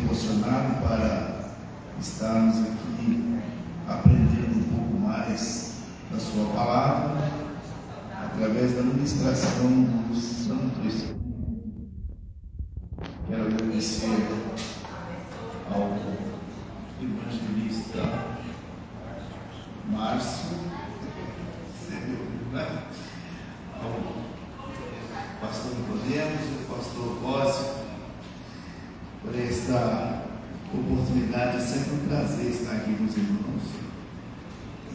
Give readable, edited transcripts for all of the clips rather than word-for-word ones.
proporcionado para estarmos aqui aprendendo um pouco mais da sua palavra através da ministração do Santo Espírito. Quero agradecer ao evangelista Márcio, ao pastor Podemos e ao pastor Bósio, por esta oportunidade. É sempre um prazer estar aqui com os irmãos,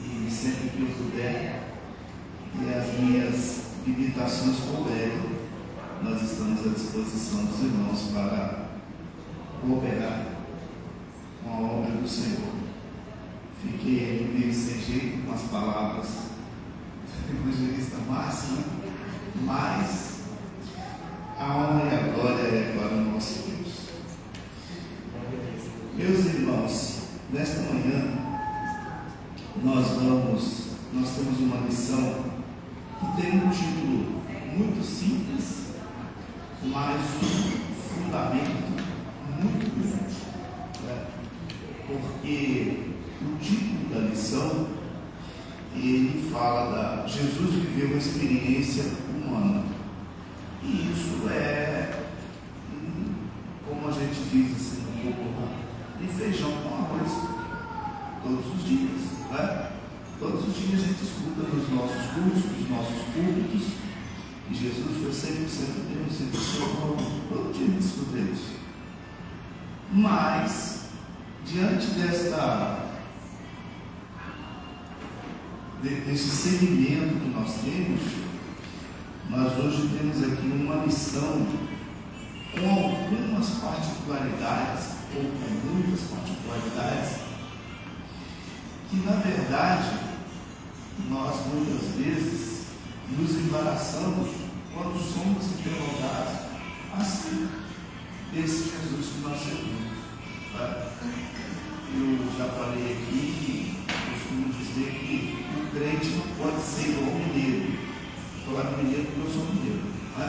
e sempre que eu puder, e as minhas limitações couberem, nós estamos à disposição dos irmãos para cooperar com a obra do Senhor. Fiquei meio sem jeito com as palavras do evangelista Márcio, mas a honra e a glória é para o nosso Deus. Meus irmãos, nesta manhã nós temos uma lição que tem um título muito simples, mas um fundamento muito grande, né? Porque o título da lição, ele fala Jesus viveu uma experiência humana, e isso é, como a gente diz assim, um pouco de feijão com arroz, todos os dias, né? Todos os dias a gente escuta nos nossos cursos, nos nossos púlpitos, que Jesus foi 100% Deus, 100% homem. Todo dia a gente escuta isso. Mas, diante desse segmento que nós temos, nós hoje temos aqui uma lição com algumas particularidades, ou com muitas particularidades, que na verdade nós muitas vezes nos embaraçamos quando somos interrogados assim desse Jesus que nós servimos. Eu já falei aqui, costumo dizer que o crente não pode ser igual ao mineiro. Vou falar do mineiro porque eu sou mineiro, né?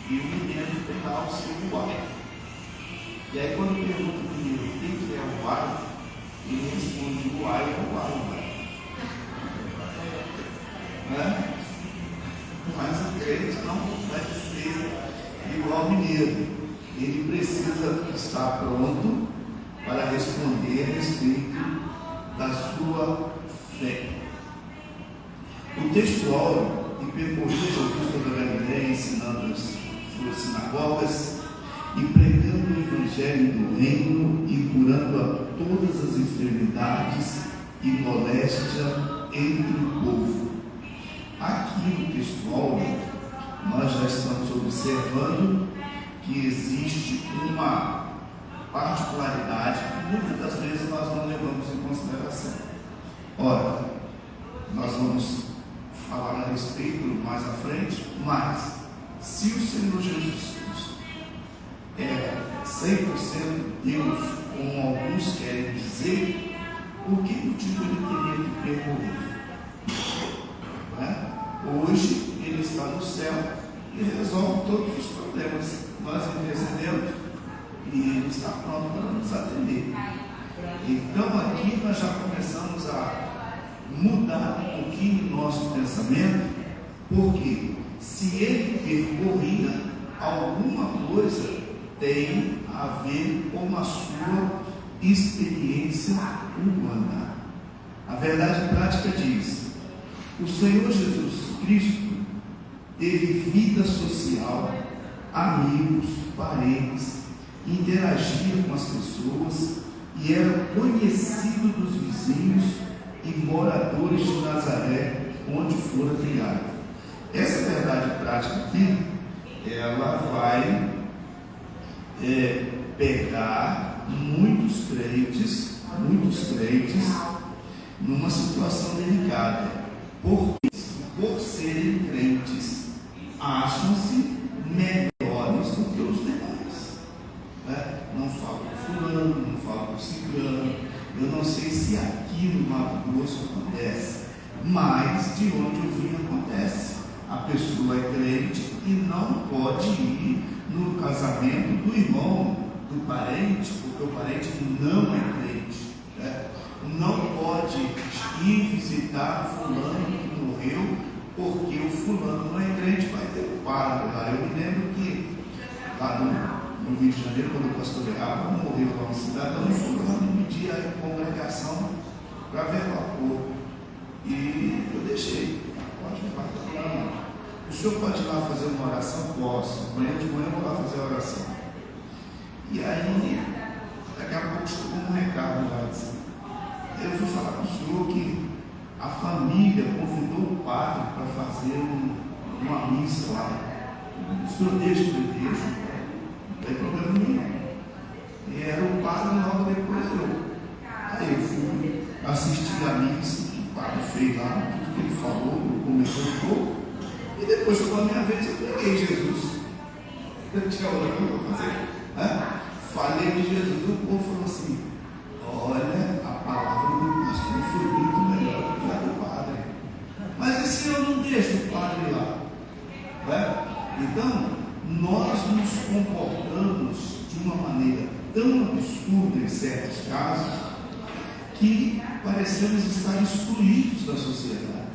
E o mineiro tem lá o seu uai. E aí quando eu pergunto ao mineiro o que é o uai, ele responde: o uai é o uai. Né? Mas o crente não deve ser igual ao mineiro. Ele precisa estar pronto para responder a respeito da sua fé. O texto áureo que percorria Jesus toda a Galileia, ensinando as suas sinagogas e pregando o evangelho do reino e curando a todas as enfermidades e moléstia entre o povo. Aqui no texto áureo, nós já estamos observando que existe uma particularidade que muitas das vezes nós não levamos em consideração. Ora, nós vamos falar a respeito mais à frente, mas se o Senhor Jesus Cristo é 100% Deus, como alguns querem dizer, por que o título ele teria que percorrer? Hoje ele está no céu e resolve todos os problemas. Nós intercedemos e ele está pronto para nos atender. Então aqui nós já começamos a mudar um pouquinho o nosso pensamento, porque se ele percorria, alguma coisa tem a ver com a sua experiência humana. A verdade prática diz: o Senhor Jesus Cristo teve vida social, amigos, parentes, interagia com as pessoas e era conhecido dos vizinhos e moradores de Nazaré, onde fora criado. Essa verdade prática aqui, ela vai pegar muitos crentes numa situação delicada, porque por serem crentes acham-se melhores do que os demais, né? Não falo com fulano, não falo com ciclano. Eu não sei se aqui no Mato Grosso acontece, mas de onde eu vim acontece. A pessoa é crente e não pode ir no casamento do irmão, do parente parente, porque o parente não é crente, né? Não pode ir visitar fulano que morreu, porque o fulano não é crente, vai ter um padre lá. Eu me lembro que lá no Rio de Janeiro, quando eu pastoreava, morreu lá um cidadão e fui lá medir a congregação para ver lá o corpo. E eu deixei, pode levar para lá. O senhor pode ir lá fazer uma oração? Posso. Amanhã de manhã eu vou lá fazer a oração. E aí, daqui a pouco chegou um recado lá, assim. Eu fui falar com o senhor que a família convidou o padre para fazer uma missa lá. O senhor deixa de Deus, não tem problema nenhum. E era o padre logo depois eu. Aí eu fui assistir a missa, o padre fez lá, tudo que ele falou, comentou um pouco. E depois chegou a minha vez, eu peguei Jesus. Eu tinha orado para fazer. Falei de Jesus, o povo falou assim: olha, a palavra do pastor foi muito melhor do que a do padre. Mas e se eu não deixo o padre lá? Então, nós nos comportamos de uma maneira tão absurda em certos casos que parecemos estar excluídos da sociedade.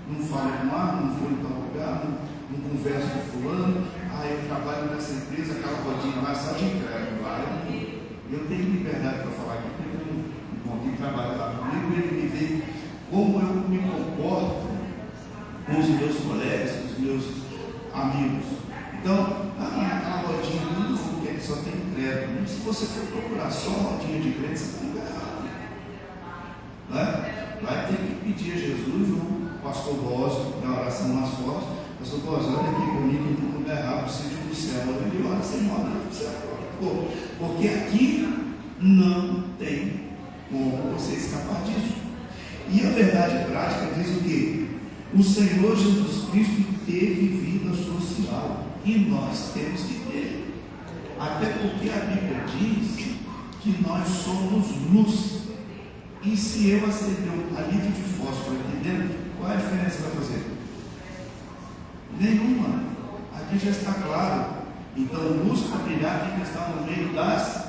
Não falo com ar, não vou em tal lugar, não converso com fulano. Eu trabalho nessa empresa, aquela rodinha lá, só de inferno lá. Eu tenho liberdade para falar aqui, porque tem um irmão que trabalha lá comigo, ele me vê como eu me comporto com os meus colegas, com os meus amigos. Então, aquela rodinha não, porque só tem credo. Se você for procurar só rodinha de crente, você está enganado. Vai ter que pedir a Jesus, o pastor Bosco, na oração mais forte. Pastor Bosco, olha aqui comigo, eu não lugar errado, preciso do céu. Olha ali, olha, você mora no céu. Porque aqui não tem como você escapar disso. E a verdade prática diz o quê? O Senhor Jesus Cristo teve vida social e nós temos que ter. Até porque a Bíblia diz que nós somos luz. E se eu acender um palito de fósforo aqui dentro, qual é a diferença que vai fazer? Nenhuma. Aqui já está claro. Então, luz para brilhar tem que estar no meio das.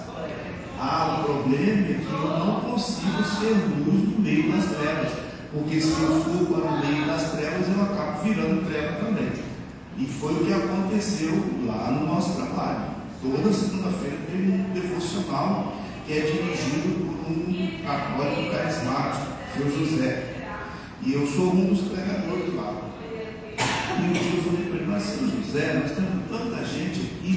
O problema é que eu não consigo ser luz no meio das trevas. Porque se eu for para o meio das trevas, eu acabo virando treva também. E foi o que aconteceu lá no nosso trabalho. Toda segunda-feira tem um devocional que é dirigido por um católico carismático, seu José. E eu sou um dos pregadores lá. E um dia eu falei para ele: mas seu José, nós temos tanta gente aqui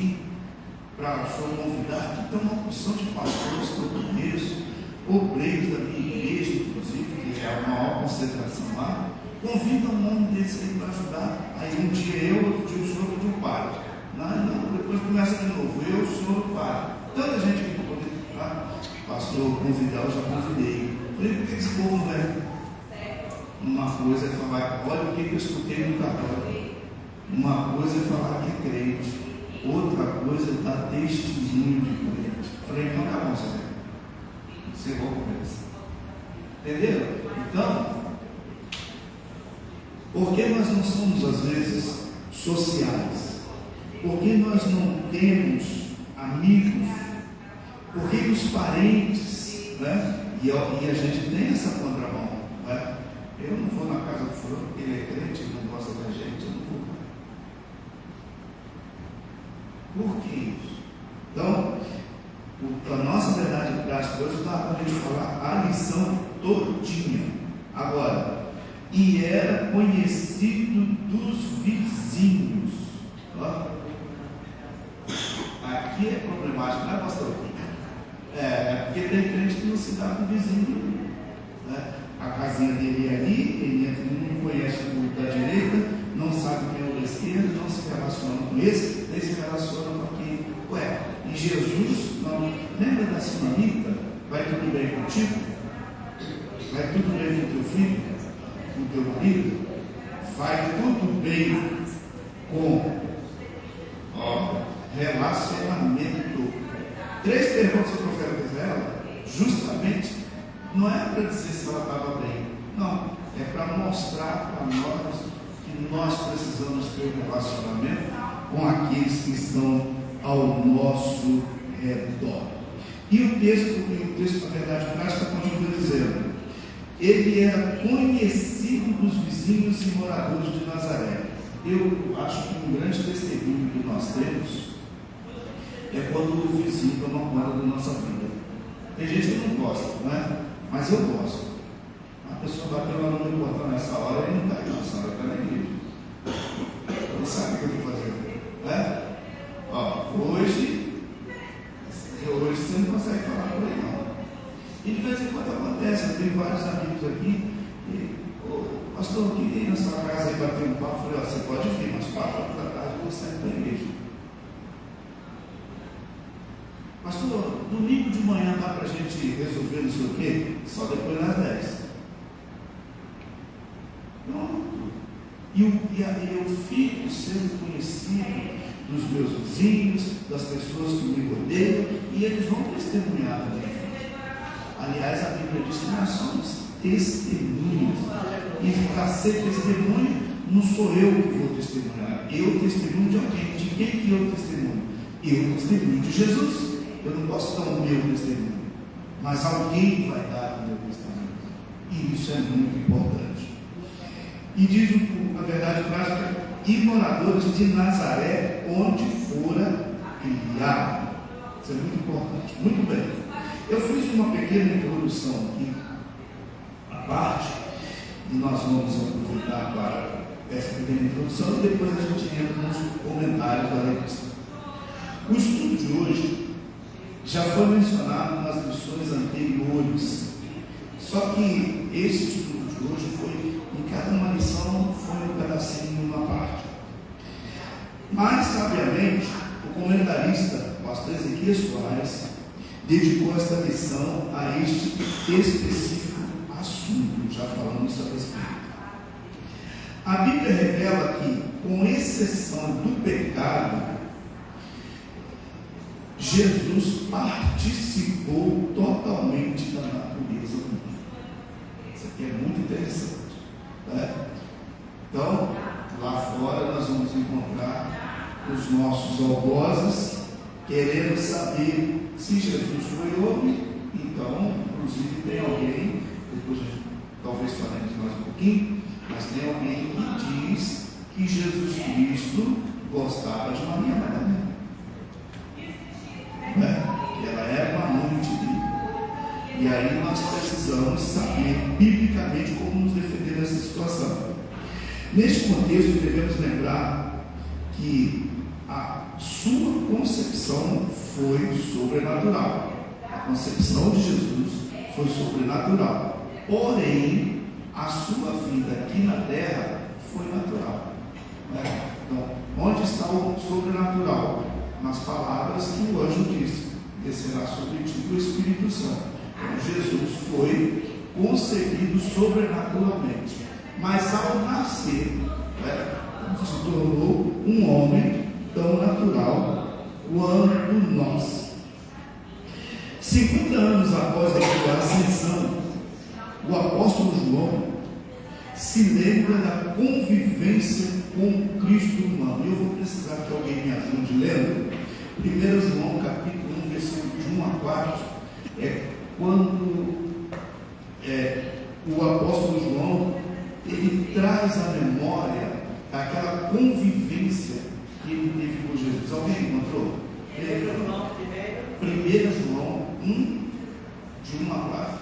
para o senhor convidar, que tem uma porção de pastores que eu conheço, obreiros da minha igreja, inclusive, que é a maior concentração lá. Convida um homem desse aí para ajudar. Aí um dia eu, outro dia o senhor, outro dia o padre. Não, depois começa de novo, eu, o senhor, o padre. Tanta gente aqui para poder pastor convidar, eu já convidei. Falei: por que esse povo não é? Uma coisa é falar, olha o que eu escutei no católico. Uma coisa é falar que é crente, outra coisa é dar testemunho de crente. Falei: então tá bom, Zé. Encerrou a conversa. Entendeu? Então, por que nós não somos às vezes sociais? Por que nós não temos amigos? Por que os parentes, e a gente tem essa contramão, eu não vou na casa do fulano porque ele é crente, ele não gosta da gente, eu não vou. Por que isso? Então, a nossa verdade prática hoje dá para a gente falar a lição todinha. Agora, e era conhecido dos vizinhos. Aqui é problemático, não é, pastor? Porque tem crente que não se dá com o vizinho. A casinha dele é ali, ele entra, não conhece o da direita, não sabe quem é o da esquerda, não se relaciona com esse, nem se relaciona com aquele. E Jesus, não, lembra da Sunamita? Vai tudo bem contigo? Vai tudo bem com teu filho? Com teu marido? Vai tudo bem com relacionamento. 3 perguntas que o profeta fez a ela, justamente, não é para dizer se ela estava bem, não, é para mostrar para nós que nós precisamos ter um relacionamento com aqueles que estão ao nosso redor. E o texto, na verdade, prática continua dizendo: ele era conhecido dos vizinhos e moradores de Nazaré. Eu acho que um grande testemunho que nós temos é quando o vizinho toma conta da nossa vida. Tem gente que não gosta, não é? Mas eu gosto. A pessoa bateu lá no meu portão nessa hora e não está aí, nessa hora está na igreja. Ele sabe o que eu estou fazendo, né? Ó, hoje você não consegue falar por aí, não. E de vez em quando acontece, eu tenho vários amigos aqui, e, pastor, eu queria ir na sua casa e bater um papo. Eu falei, você pode vir, mas 4 horas da tarde eu saio da igreja. Pastor, domingo de manhã dá para a gente resolver não sei o quê? Só depois das 10. Pronto. E eu fico sendo conhecido dos meus vizinhos, das pessoas que me rodeiam, e eles vão testemunhar da minha vida. Aliás, a Bíblia diz que nós somos testemunhas. E para ser testemunha, não sou eu que vou testemunhar. Eu testemunho de alguém. De quem que eu testemunho? Eu testemunho de Jesus. Eu não posso dar o meu testemunho, mas alguém vai dar o meu testemunho. E isso é muito importante. E diz a verdade prática: e moradores de Nazaré, onde fora criado. Isso é muito importante. Muito bem. Eu fiz uma pequena introdução aqui, a parte, e nós vamos aproveitar para essa pequena introdução e depois a gente entra nos comentários da revista. O estudo de hoje já foi mencionado nas lições anteriores, só que esse estudo de hoje foi, em cada uma lição, foi um pedacinho, uma parte. Mais sabiamente, o comentarista, o pastor Ezequiel Soares, dedicou esta lição a este específico assunto, já falamos a respeito. A Bíblia revela que, com exceção do pecado, Jesus participou totalmente da natureza humana. Isso aqui é muito interessante, né? Então, lá fora nós vamos encontrar os nossos algozes querendo saber se Jesus foi homem. Então, inclusive tem alguém, depois talvez falemos mais um pouquinho, mas tem alguém que diz que Jesus Cristo gostava de Maria Madalena. Que ela era uma amante dele. E aí nós precisamos saber biblicamente como nos defender dessa situação. Neste contexto, devemos lembrar que a sua concepção foi sobrenatural. A concepção de Jesus foi sobrenatural. Porém, a sua vida aqui na terra foi natural. Então, onde está o sobrenatural? Nas palavras que o anjo disse: descerá sobre ti o Espírito Santo. Então, Jesus foi concebido sobrenaturalmente, mas ao nascer, se tornou um homem tão natural quanto nós. 50 anos após a sua ascensão, o apóstolo João se lembra da convivência com Cristo humano. Eu vou precisar que alguém me ajude lendo 1 João capítulo 1, versículo de 1 a 4, quando o apóstolo João ele traz à memória aquela convivência que ele teve com Jesus. Alguém encontrou? 1 João 1, de 1 a 4.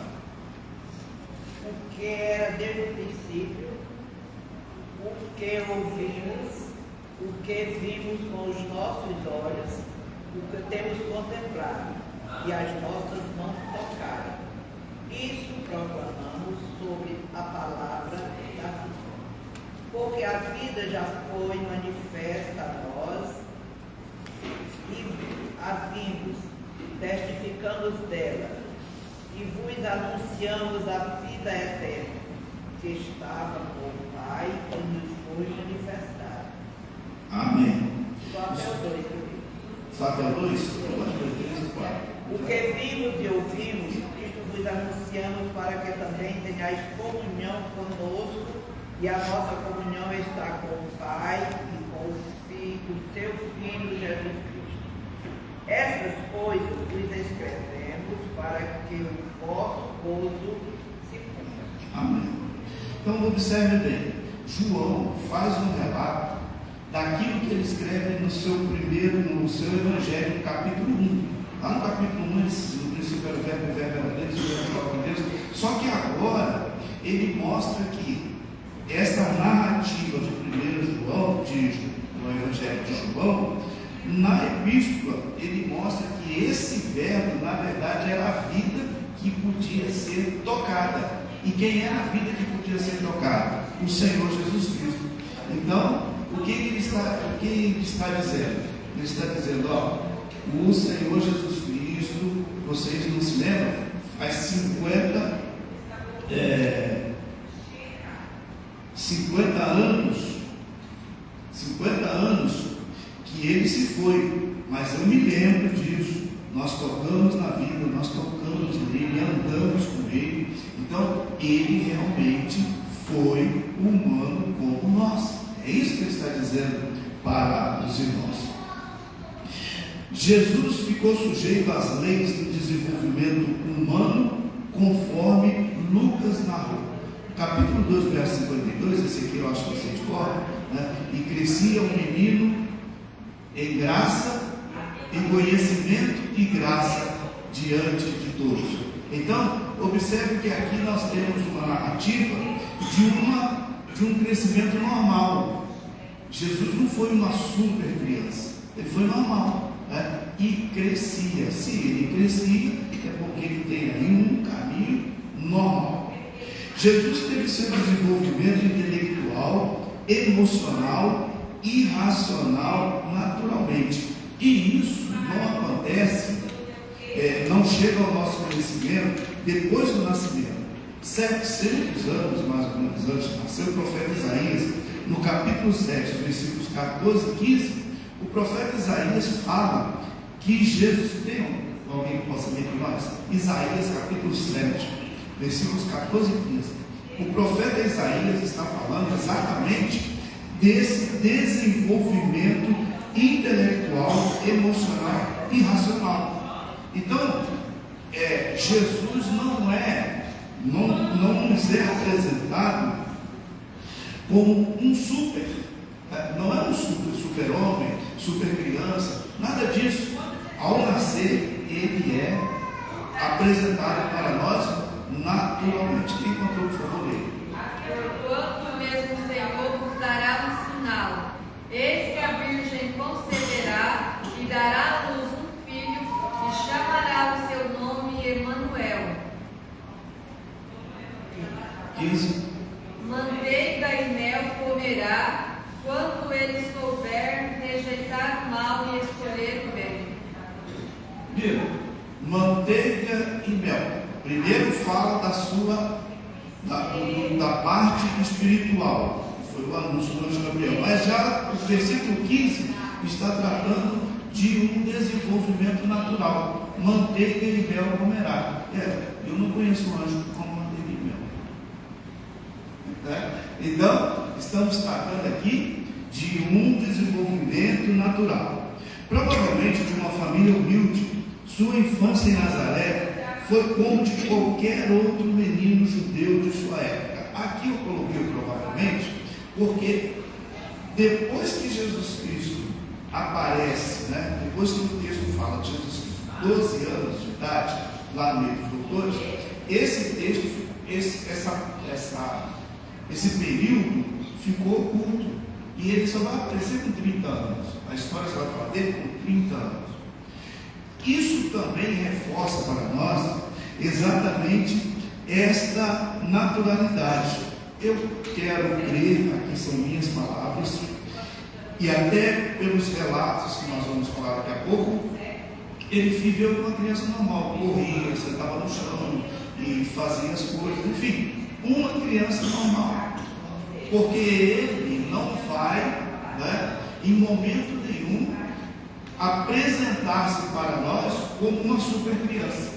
O que era desde o princípio, o que ouvimos, o que vimos com os nossos olhos, o que temos contemplado e as nossas mãos tocaram. Isso proclamamos sobre a palavra da vida. Porque a vida já foi manifesta a nós e a vimos, testificamos dela e vos anunciamos a vida eterna que estava com o Pai e nos foi manifestada. Amém. Só até o 2. Só até o 2? O que vimos e ouvimos, Cristo vos anunciamos para que também tenhais comunhão conosco, e a nossa comunhão está com o Pai e com o seu Filho Jesus Cristo. Essas coisas vos escrevemos para que o vosso gozo se cumpra. Amém. Então observe bem, João faz um relato daquilo que ele escreve no seu evangelho, no capítulo 1. Lá no capítulo 1, no princípio era o verbo era Deus, o verbo era Deus. Só que agora ele mostra que essa narrativa de 1 João, no evangelho de João, na epístola, ele mostra que esse verbo, na verdade, era a vida que podia ser tocada. E quem era a vida que podia ser tocada? O Senhor Jesus Cristo. Então, o que ele está dizendo? Ele está dizendo, ó, o Senhor Jesus Cristo, vocês não se lembram? Faz 50 anos que ele se foi, mas eu me lembro disso. Nós tocamos na vida, nós tocamos nele, andamos com ele. Então, ele realmente foi humano como nós. É isso que ele está dizendo para os irmãos. Jesus ficou sujeito às leis do desenvolvimento humano, conforme Lucas narrou. Capítulo 2, verso 52, esse aqui eu acho que você decorre, né? E crescia um menino em graça, em conhecimento e graça diante de todos. Então, observe que aqui nós temos uma narrativa de um crescimento normal. Jesus não foi uma super criança, ele foi normal, né? E crescia. Se ele crescia, é porque ele tem aí um caminho normal. Jesus teve seu desenvolvimento intelectual, emocional e racional naturalmente. E isso não acontece, não chega ao nosso conhecimento depois do nascimento. 700 anos mais ou menos antes de nascer, o profeta Isaías, no capítulo 7, versículos 14 e 15, o profeta Isaías fala que Jesus tem, alguém que possa ler para nós? Isaías capítulo 7, versículos 14 e 15. O profeta Isaías está falando exatamente desse desenvolvimento intelectual, emocional e racional. Então, Jesus não nos é apresentado como um super, não é um super-homem, super criança, nada disso. Ao nascer, ele é apresentado para nós naturalmente. Quem encontrou, por favor, dele? Porquanto mesmo o Senhor vos dará um sinal: eis que a Virgem conceberá e dará à luz um filho, e chamará o seu nome Emanuel. 15. Manteiga e mel comerá, quando ele souber rejeitar o mal e escolher o bem. Viram? Manteiga e mel. Primeiro fala da parte espiritual, foi o anúncio do anjo Gabriel, mas já o versículo 15 está tratando de um desenvolvimento natural. Manteiga e mel comerá. Eu não conheço um anjo com manteiga e mel. Então, estamos tratando aqui de um desenvolvimento natural. Provavelmente de uma família humilde, sua infância em Nazaré foi como de qualquer outro menino judeu de sua época. Aqui eu coloquei provavelmente, porque depois que Jesus Cristo aparece, né? Depois que o texto fala de Jesus Cristo, 12 anos de idade, lá no meio dos doutores, esse texto, esse período ficou oculto, e ele só vai aparecer com 30 anos. A história só vai falar dele com 30 anos. Isso também reforça para nós exatamente esta naturalidade. Eu quero crer, aqui são minhas palavras, e até pelos relatos que nós vamos falar daqui a pouco, ele viveu como uma criança normal, corria, sentava no chão e fazia as coisas, enfim, uma criança normal, porque ele não vai, né, em momento nenhum, apresentar-se para nós como uma super criança.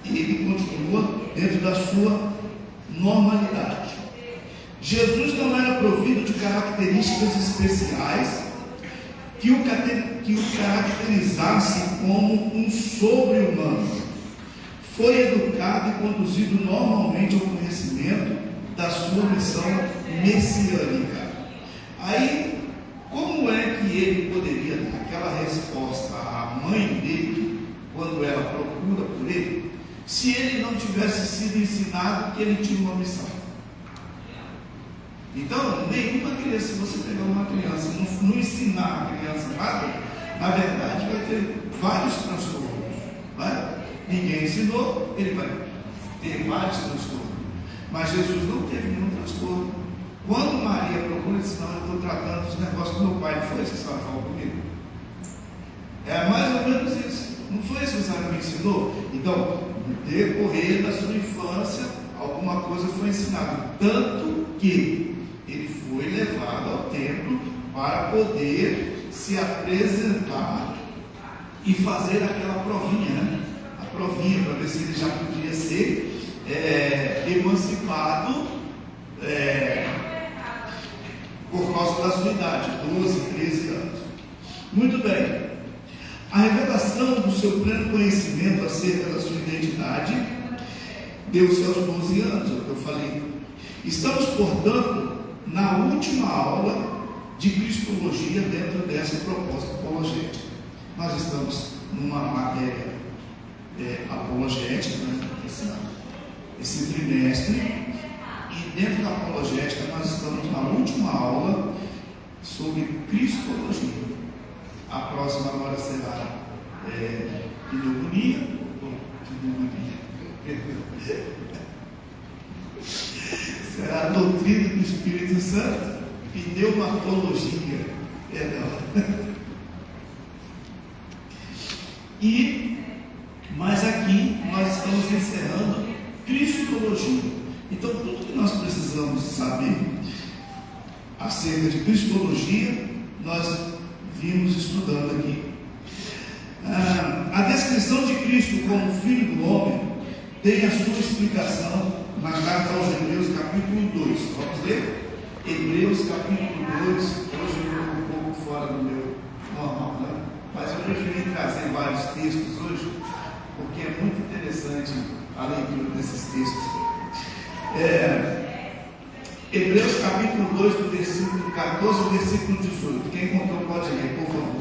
E ele continua dentro da sua normalidade. Jesus não era provido de características especiais que que o caracterizasse como um sobre-humano. Foi educado e conduzido normalmente ao conhecimento da sua missão messiânica. Aí, como é que ele poderia dar aquela resposta à mãe dele, quando ela procura por ele, se ele não tivesse sido ensinado que ele tinha uma missão? Então, nenhuma criança, se você pegar uma criança e não ensinar a criança nada, na verdade vai ter vários transtornos. Ninguém ensinou, ele vai ter vários transtornos. Mas Jesus não teve nenhum transtorno. Quando Maria procura, ele disse: não, eu estou tratando dos negócios do meu pai. Não foi isso que a senhora falou comigo? É mais ou menos isso. Não foi isso que a senhora me ensinou? Então, no decorrer da sua infância, alguma coisa foi ensinada. Tanto que ele foi levado ao templo para poder se apresentar e fazer aquela provinha, né? A provinha, para ver se ele já podia ser emancipado por causa da sua idade, 12, 13 anos. Muito bem. A revelação do seu pleno conhecimento acerca da sua identidade deu-se aos 12 anos, é o que eu falei. Estamos, portanto, na última aula de cristologia dentro dessa proposta apologética. Nós estamos numa matéria apologética, né? Esse trimestre, e dentro da apologética nós estamos na última aula sobre cristologia. A próxima agora será pneumonia. Será a doutrina do Espírito Santo, pneumatologia. Mas aqui nós estamos encerrando cristologia. Então, tudo que nós precisamos saber acerca de cristologia, nós vimos estudando aqui. A descrição de Cristo como Filho do Homem tem a sua explicação na carta aos Hebreus, capítulo 2. Vamos ler? Hebreus, capítulo 2. Hoje eu estou um pouco fora do meu normal, né? Mas eu preferi trazer vários textos hoje, porque é muito interessante a leitura desses textos. Hebreus capítulo 2, do versículo 14 ao versículo 18. Quem encontrou pode ler, por favor.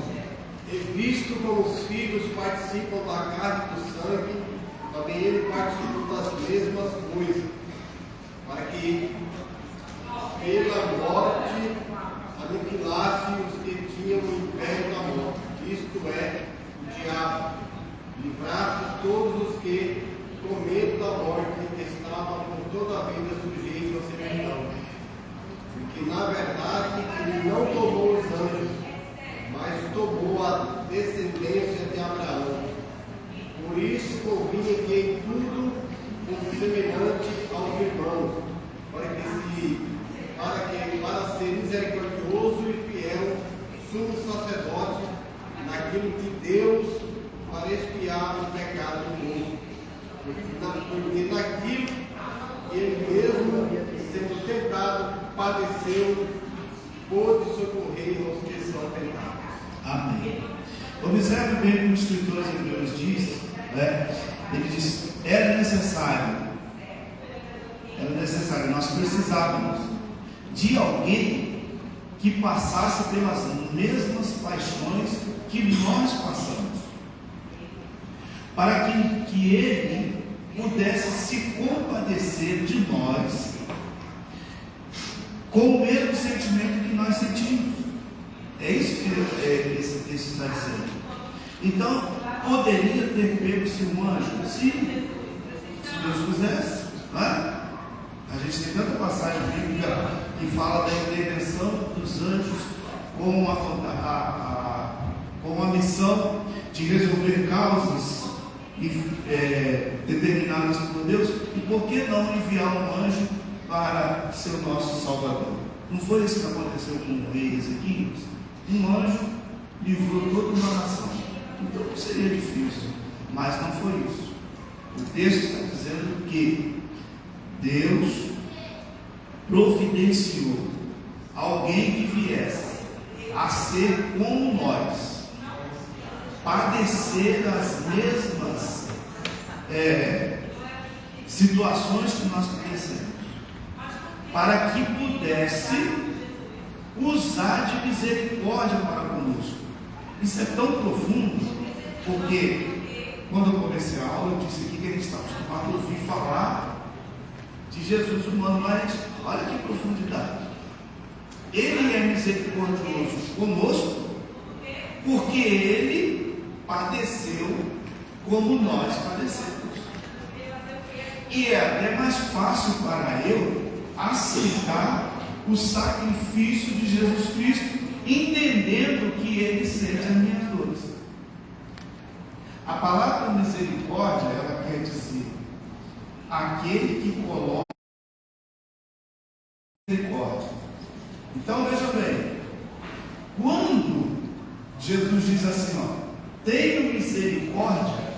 E visto como os filhos participam da carne e do sangue, também ele participou das mesmas coisas, para que pela morte aniquilasse os que tinham o império da morte, isto é, o diabo, livrasse todos os que, com medo da morte, estavam por toda a vida sujeitos à servidão. Porque na verdade ele não tomou os anjos, mas tomou a descendência de Abraão. Por isso convinha que em tudo fosse semelhante aos irmãos, para ser misericordioso e fiel, sumo sacerdote naquilo que Deus para expiar o pecado do mundo. Porque naquilo que ele mesmo, sendo tentado, padeceu, pôde socorrer aos que são tentados. Amém. Observe bem o que o escritor de Hebreus diz, né? Ele diz: era necessário, nós precisávamos de alguém que passasse pelas mesmas paixões que nós passamos, para que ele pudesse se compadecer de nós com o mesmo sentimento que nós sentimos. É isso que esse texto está dizendo. Então, poderia ter pego-se um anjo? Se Deus quisesse, não é? A gente tem tanta passagem bíblica que fala da intervenção dos anjos com a missão de resolver causas determinadas por Deus. E por que não enviar um anjo para ser o nosso Salvador? Não foi isso que aconteceu com o rei Ezequias? Um anjo livrou toda uma nação. Então não seria difícil, mas não foi isso. O texto está dizendo que Deus providenciou alguém que viesse a ser como nós, padecer as mesmas situações que nós padecemos, para que pudesse usar de misericórdia para conosco. Isso é tão profundo, porque quando eu comecei a aula, eu disse aqui que a gente está acostumado a ouvir falar de Jesus humano, mas olha que profundidade. Ele é misericordioso conosco, porque Ele padeceu como nós padecemos. E é até mais fácil para eu aceitar o sacrifício de Jesus Cristo, entendendo que Ele sente as minhas dores. A palavra misericórdia, ela quer dizer aquele que coloca misericórdia. Então veja bem, quando Jesus diz assim, tenho misericórdia,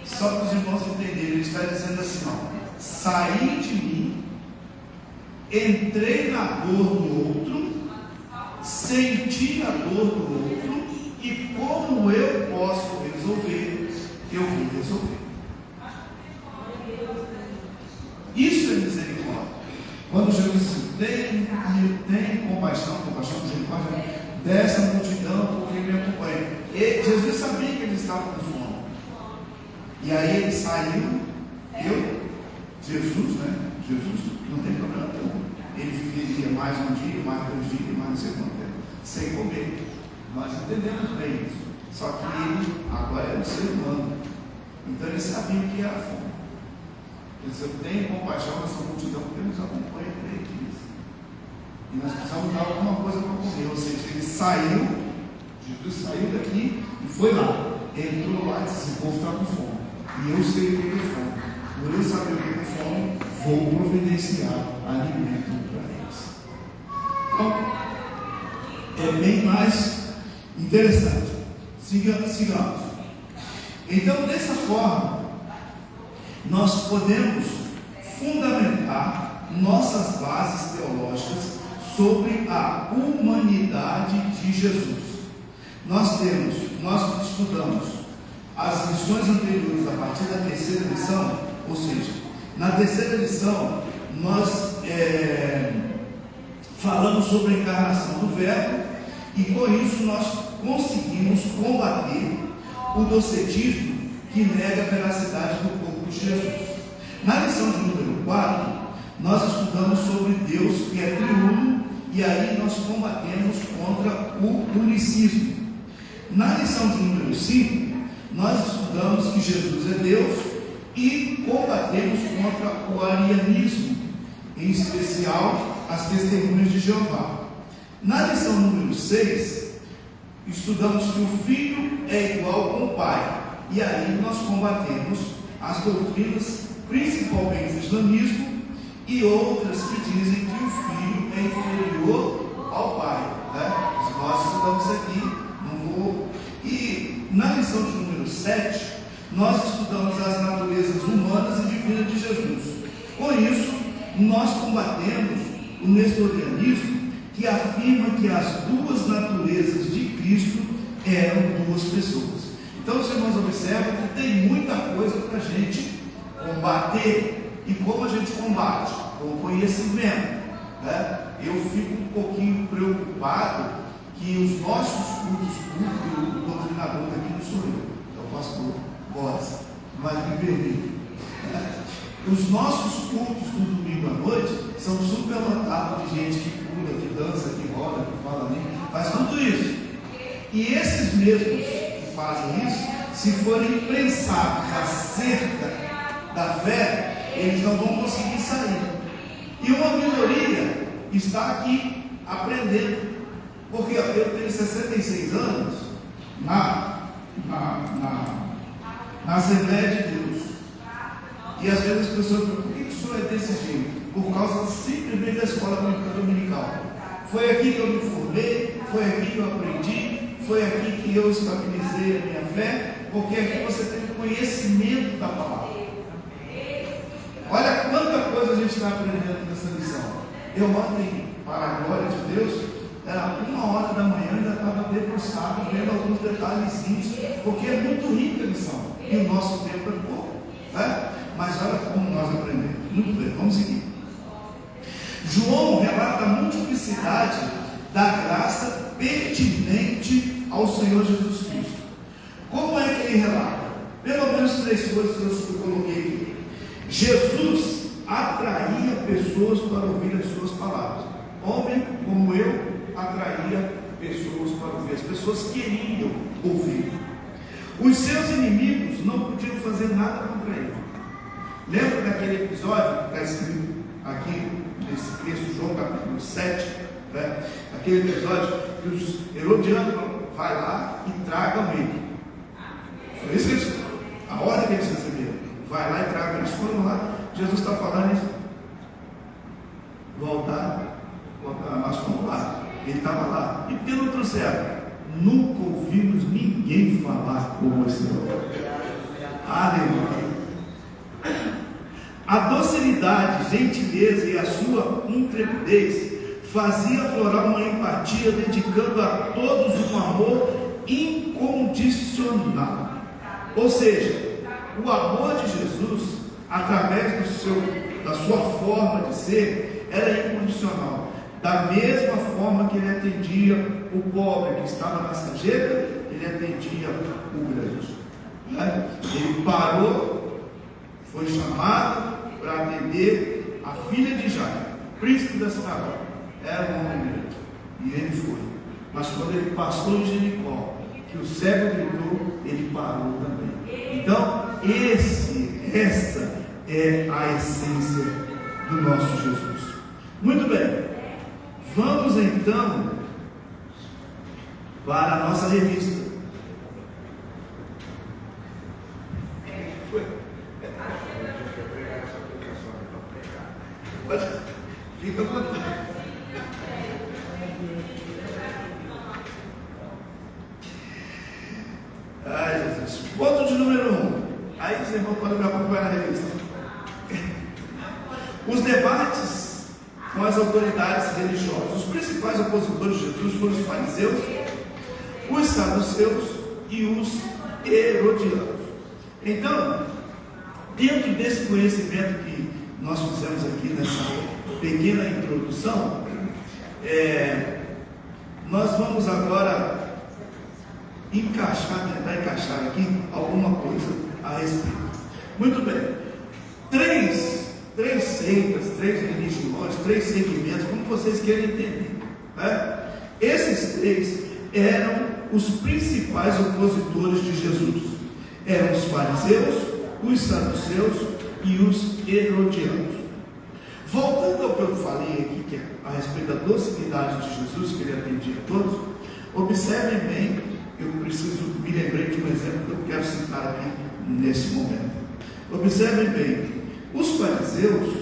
só para os irmãos entenderem, Ele está dizendo assim, saí de mim, entrei na dor do outro, senti a dor do outro, e como eu posso resolver, eu vou resolver. Isso é misericórdia. Quando Jesus disse, tem compaixão, misericórdia dessa multidão, porque me acompanha. Jesus sabia que eles estavam com fome. E aí ele saiu, Jesus não tem problema nenhum. Ele viveria mais um dia, mais 2 dias, mais não sei quanto tempo, sem comer. Nós entendemos bem isso. Só que ele agora é um ser humano. Então ele sabia o que era fome. Ele disse, eu tenho compaixão dessa multidão, porque nos acompanha desde isso. E nós precisamos dar alguma coisa para comer. Ou seja, ele saiu, Jesus saiu daqui e foi lá. Entrou lá e disse, esse povo está com fome. E eu sei o que é fome. Por eu saber o que é fome, vou providenciar alimento para eles. Então, é bem mais interessante. Sigamos. Então, dessa forma, nós podemos fundamentar nossas bases teológicas sobre a humanidade de Jesus. Nós estudamos as lições anteriores a partir da terceira lição, ou seja, na terceira lição nós falamos sobre a encarnação do Verbo, e com isso nós conseguimos combater o docetismo que nega a veracidade do corpo de Jesus. Na lição de número 4, nós estudamos sobre Deus que é triuno, e aí nós combatemos contra o unicismo. Na lição de número 5, nós estudamos que Jesus é Deus e combatemos contra o arianismo, em especial as testemunhas de Jeová. Na lição número 6, estudamos que o Filho é igual com o Pai, e aí nós combatemos as doutrinas, principalmente o islamismo e outras que dizem que o Filho é inferior ao Pai, né? Nós estudamos isso aqui. E na lição de número 7, nós estudamos as naturezas humanas e divinas de Jesus. Com isso, nós combatemos o nestorianismo, que afirma que as duas naturezas de Cristo eram 2 pessoas. Então, os irmãos observam que tem muita coisa para a gente combater. E como a gente combate? Com conhecimento, né? Eu fico um pouquinho preocupado que os nossos cultos, o doutrinador daqui não sou eu, é o pastor Boris, mas me permite. Os nossos cultos do domingo à noite são super lotados de gente que pula, que dança, que roda, que fala ali, faz tudo isso. E esses mesmos que fazem isso, se forem prensados acerca da fé, eles não vão conseguir sair. E uma minoria está aqui aprendendo. Porque eu tenho 66 anos na Assembleia de Deus. E às vezes as pessoas falam, por que o senhor é desse jeito? Por causa simplesmente da escola dominical. Foi aqui que eu me formei, foi aqui que eu aprendi, foi aqui que eu estabilizei a minha fé, porque aqui você tem conhecimento da palavra. Olha quanta coisa a gente está aprendendo nessa lição. Eu mando para a glória de Deus era 1h da manhã, ainda estava debruçado, vendo alguns detalhezinhos, porque é muito rica a lição, e o nosso tempo é pouco, né? Mas olha como nós aprendemos. Muito bem, vamos seguir. João relata a multiplicidade da graça pertinente ao Senhor Jesus Cristo. Como é que ele relata? Pelo menos 3 coisas que eu coloquei aqui. Jesus atraía pessoas para ouvir as suas palavras. Homem como eu atraía pessoas para ouvir. As pessoas queriam ouvir. Os seus inimigos não podiam fazer nada contra ele. Lembra daquele episódio que está escrito aqui nesse texto, João capítulo 7, né? Aquele episódio que os herodianos falam, vai lá e traga ele. Foi isso que eles, a ordem que eles receberam, vai lá e traga. Eles foram lá, Jesus está falando isso. Voltaram, mas fomos lá. Ele estava lá. E pelo trouxeram. Nunca ouvimos ninguém falar como esse homem. Aleluia. A docilidade, gentileza e a sua intrepidez fazia aflorar uma empatia, dedicando a todos um amor incondicional. Ou seja, o amor de Jesus, através da sua forma de ser, era incondicional. Da mesma forma que ele atendia o pobre que estava na sarjeta, ele atendia o grande. Né? Ele parou, foi chamado para atender a filha de Jairo, príncipe da sinagoga. Era um homem grande, e ele foi. Mas quando ele passou em Jericó, que o cego gritou, ele parou também. Então, essa é a essência do nosso Jesus. Muito bem, vamos então para a nossa revista. Fica à vontade. Ai, Jesus. Ponto de número 1. Aí os irmãos podem me acompanhar na revista. Os debates com as autoridades religiosas. Os principais opositores de Jesus foram os fariseus, os saduceus e os herodianos. Então, dentro desse conhecimento que nós fizemos aqui nessa pequena introdução, nós vamos agora tentar encaixar aqui alguma coisa a respeito. Muito bem. Três seitas, 3 religiões, 3 segmentos, como vocês querem entender, né? Esses 3 eram os principais opositores de Jesus. Eram os fariseus, os saduceus e os herodianos. Voltando ao que eu falei aqui, que é a respeito da docilidade de Jesus, que ele atendia a todos, observem bem, eu me lembrei de um exemplo que eu quero citar aqui nesse momento. Observem bem, os fariseus,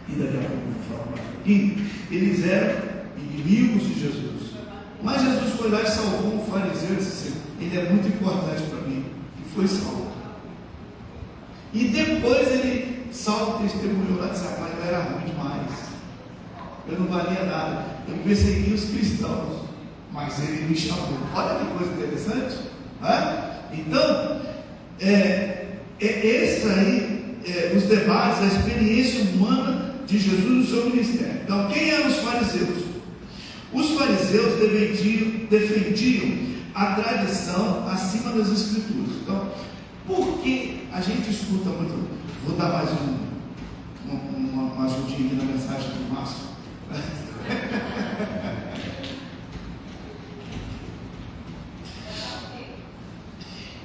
e daqui a pouco eu vou falar mais um pouquinho, eles eram inimigos de Jesus. Mas Jesus foi lá e salvou um fariseu e disse assim, ele é muito importante para mim, e foi salvo. E depois ele salvo testemunhou lá e disse, rapaz, eu era ruim demais, eu não valia nada, eu persegui os cristãos, mas ele me chamou. Olha que coisa interessante, né? Então, esse aí, os debates, a experiência humana de Jesus no seu ministério. Então, quem eram os fariseus? Os fariseus defendiam a tradição acima das escrituras. Então, por que a gente escuta muito? Vou dar mais uma ajudinha aqui na mensagem do Márcio.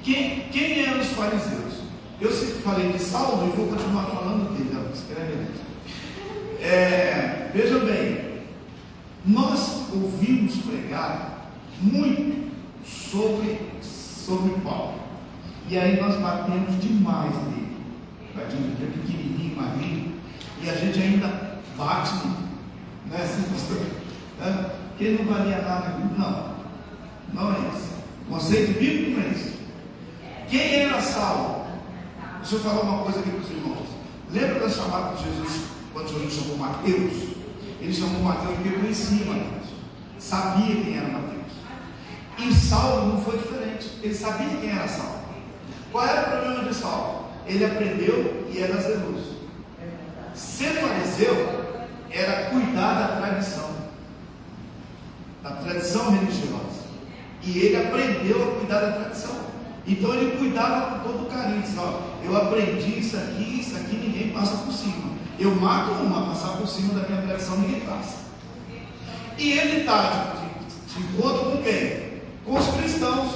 Quem eram os fariseus? Eu sempre falei de Saulo e vou continuar falando dele. Veja bem, nós ouvimos pregar muito sobre Paulo, e aí nós batemos demais nele. Tadinho, ele é pequenininho, magrinho, e a gente ainda bate nele, né? Assim, pastor, né? Que ele não valia nada. Não é isso. O conceito bíblico não é isso. Quem era Saulo? Deixa eu falar uma coisa aqui para os irmãos. Lembra da chamada de Jesus, quando Jesus chamou Mateus? Ele chamou Mateus porque conhecia Mateus. sabia quem era Mateus. E Saulo não foi diferente, ele sabia quem era Saulo. Qual era o problema de Saulo? Ele aprendeu e era zeloso. Ser fariseu era cuidar da tradição religiosa. E ele aprendeu a cuidar da tradição. Então ele cuidava com todo carinho. Disse, ó, eu aprendi isso aqui ninguém passa por cima. Eu mato uma, passar por cima da minha tradição ninguém passa. E ele está de encontro com quem? Com os cristãos.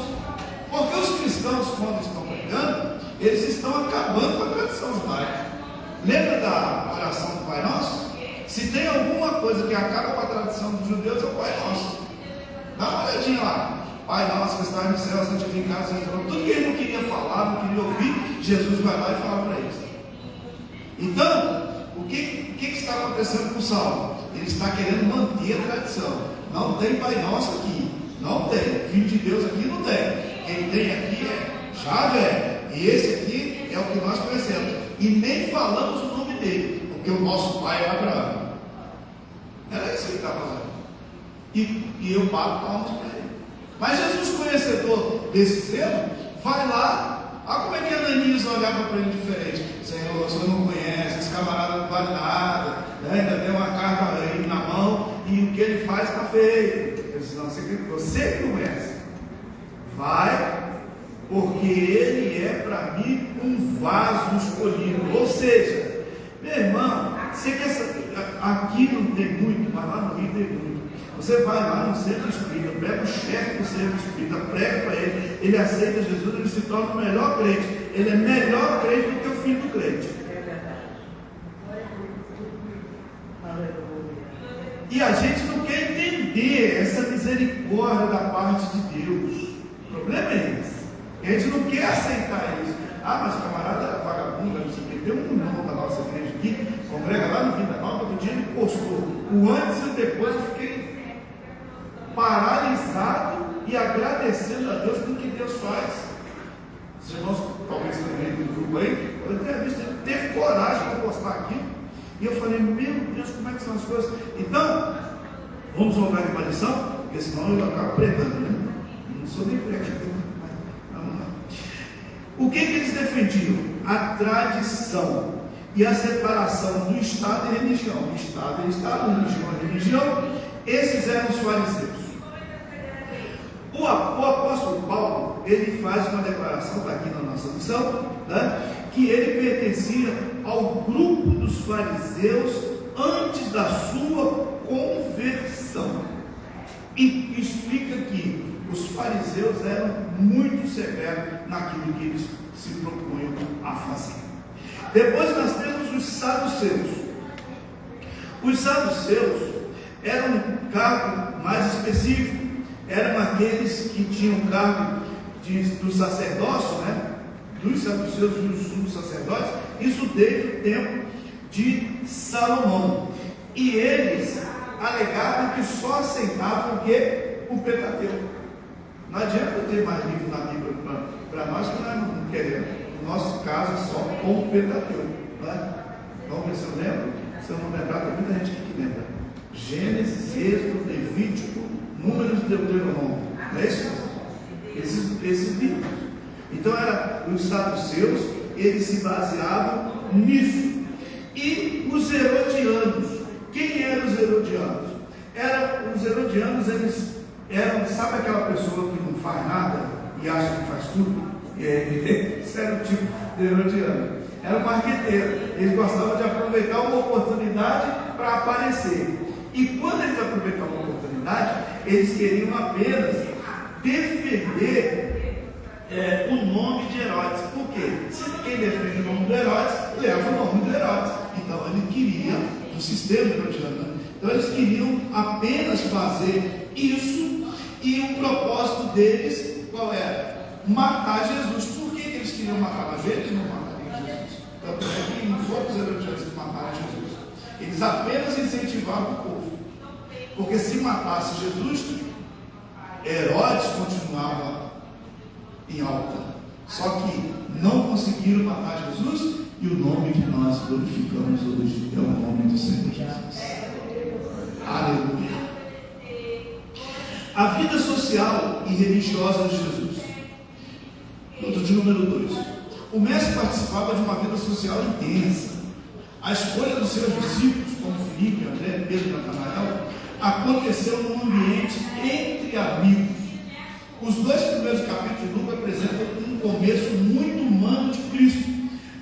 Porque os cristãos, quando estão pregando, eles estão acabando com a tradição judaica. Lembra da oração do Pai Nosso? Se tem alguma coisa que acaba com a tradição dos judeus, é o Pai Nosso. Dá uma olhadinha lá. Pai Nosso que está no céu, santificado seja o nome. Tudo que ele não queria falar, não queria ouvir, Jesus vai lá e fala para eles. Então, o que está acontecendo com Saulo? Ele está querendo manter a tradição. Não tem Pai Nosso aqui. Não tem. Filho de Deus aqui não tem. Quem tem aqui é Javé. E esse aqui é o que nós conhecemos. E nem falamos o nome dele, porque o nosso pai é Abraão. Era isso que ele estava fazendo. E eu bato palmas para ele. Mas Jesus, conhecedor desse zelo, vai lá. Olha como é que Ananias olhava para ele diferente. Senhor, o senhor não conhece, esse camarada não vale nada, né? Ainda tem uma carta aí na mão, e o que ele faz está feito. Eu disse, não, você que não conhece, vai, porque ele é para mim um vaso escolhido. Ou seja, meu irmão, você quer saber, aqui não tem muito, mas lá no Rio tem muito. Você vai lá no centro espírita, pega o chefe do centro espírita, prega para ele aceita Jesus, ele se torna o melhor crente. Ele é melhor crente do que o filho do crente. E a gente não quer entender essa misericórdia da parte de Deus. O problema é esse. A gente não quer aceitar isso. Ah, mas o camarada era vagabundo, não sei o que. Tem um irmão da nossa igreja aqui, congrega lá no Vida Nova, outro dia ele postou o antes e o depois. Eu fiquei paralisado e agradecendo a Deus pelo que Deus faz. Os irmãos talvez também do grupo aí, eu tenho visto, ele teve coragem de postar aquilo. E eu falei, meu Deus, como é que são as coisas? Então, vamos voltar aqui para a lição, porque senão eu acabo pregando, né? Eu não sou nem pregador, mas vamos lá. O que eles defendiam? A tradição e a separação do Estado e religião. O Estado é Estado, religião é religião. Esses eram os fariseus. O apóstolo Paulo, ele faz uma declaração, está aqui na nossa lição, né, que ele pertencia ao grupo dos fariseus antes da sua conversão. E explica que os fariseus eram muito severos naquilo que eles se propunham a fazer. Depois nós temos os saduceus. Os saduceus eram um cargo mais específico. Eram aqueles que tinham cargo do sacerdócio, né? Dos saduceus e dos sumos sacerdotes, isso desde o tempo de Salomão. E eles alegavam que só aceitavam o que? O Pentateuco. Não adianta ter mais livro na Bíblia para nós que nós não queremos. No nosso caso é só o Pentateuco. Né? Vamos ver se eu lembro. Se eu não lembrar, tem muita gente que lembra. Gênesis, Êxodo, Levítico, Números e Deuteronômio. Não é isso? Esses livros. Então os saduceus, eles se baseavam nisso. E os herodianos. Quem eram os herodianos? Os herodianos, eles eram, sabe aquela pessoa que não faz nada e acha que faz tudo? Esse era o tipo de herodiano. Era um marqueteiro. Eles gostavam de aproveitar uma oportunidade para aparecer. E quando eles aproveitavam a oportunidade, eles queriam apenas defender o nome de Herodes. Por quê? Se quem defende o nome do Herodes, leva o nome do Herodes. Então ele queria um sistema herodiano. Então eles queriam apenas fazer isso. E o propósito deles, qual era? Matar Jesus. Por que eles queriam matar? Mas eles não matariam Jesus. Tanto é que não foram os herodianos que mataram Jesus. Eles apenas incentivavam o povo. Porque se matasse Jesus, Herodes continuava em alta. Só que não conseguiram matar Jesus, e o nome que nós glorificamos hoje é o nome do Senhor Jesus. Aleluia. A vida social e religiosa de Jesus. Ponto de número 2. O mestre participava de uma vida social intensa. A escolha dos seus discípulos, como Filipe, André, Pedro e Natanael, aconteceu num ambiente entre amigos. Os 2 primeiros capítulos de Lucas apresentam um começo muito humano de Cristo,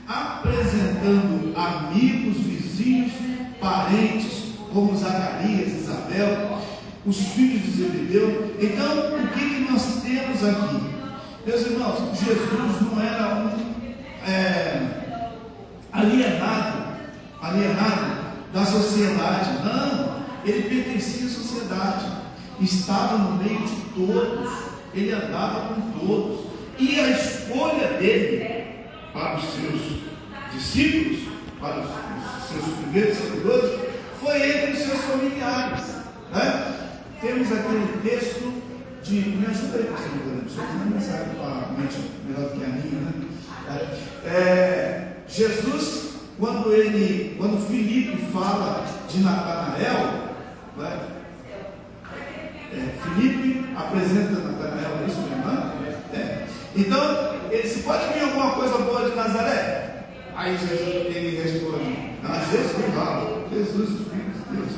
apresentando amigos, vizinhos, parentes, como Zacarias, Isabel, os filhos de Zebedeu. Então, o que nós temos aqui? Meus irmãos, Jesus não era um alienado da sociedade, não, ele pertencia à sociedade, estava no meio de todos, ele andava com todos, e a escolha dele para os seus discípulos, para os seus primeiros seguidores, foi entre os seus familiares, né? Temos aqui um texto de, me ajuda aí, pastor Guilherme, só que não sabe a mente melhor do que a minha, né? Jesus, quando Filipe fala de Natanael, né? Filipe apresenta Natanael, é isso mesmo, né? Então, ele se pode vir alguma coisa boa de Nazaré? Aí Jesus, ele responde, Jesus, o Filho de Deus,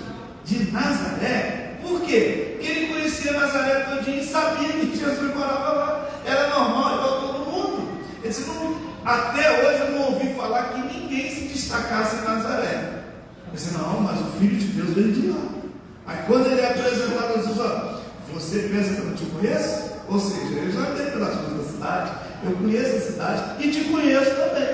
de Nazaré. Por quê? Porque ele conhecia Nazaré todinho e sabia que Jesus morava lá. Era normal, igual todo mundo. Ele disse, até hoje eu não ouvi falar que ninguém se destacasse em Nazaré. Ele disse, não, mas o Filho de Deus veio de lá. Aí quando ele é apresentado, ele diz, você pensa que eu não te conheço? Ou seja, eu já andei pelas ruas da cidade, eu conheço a cidade e te conheço também.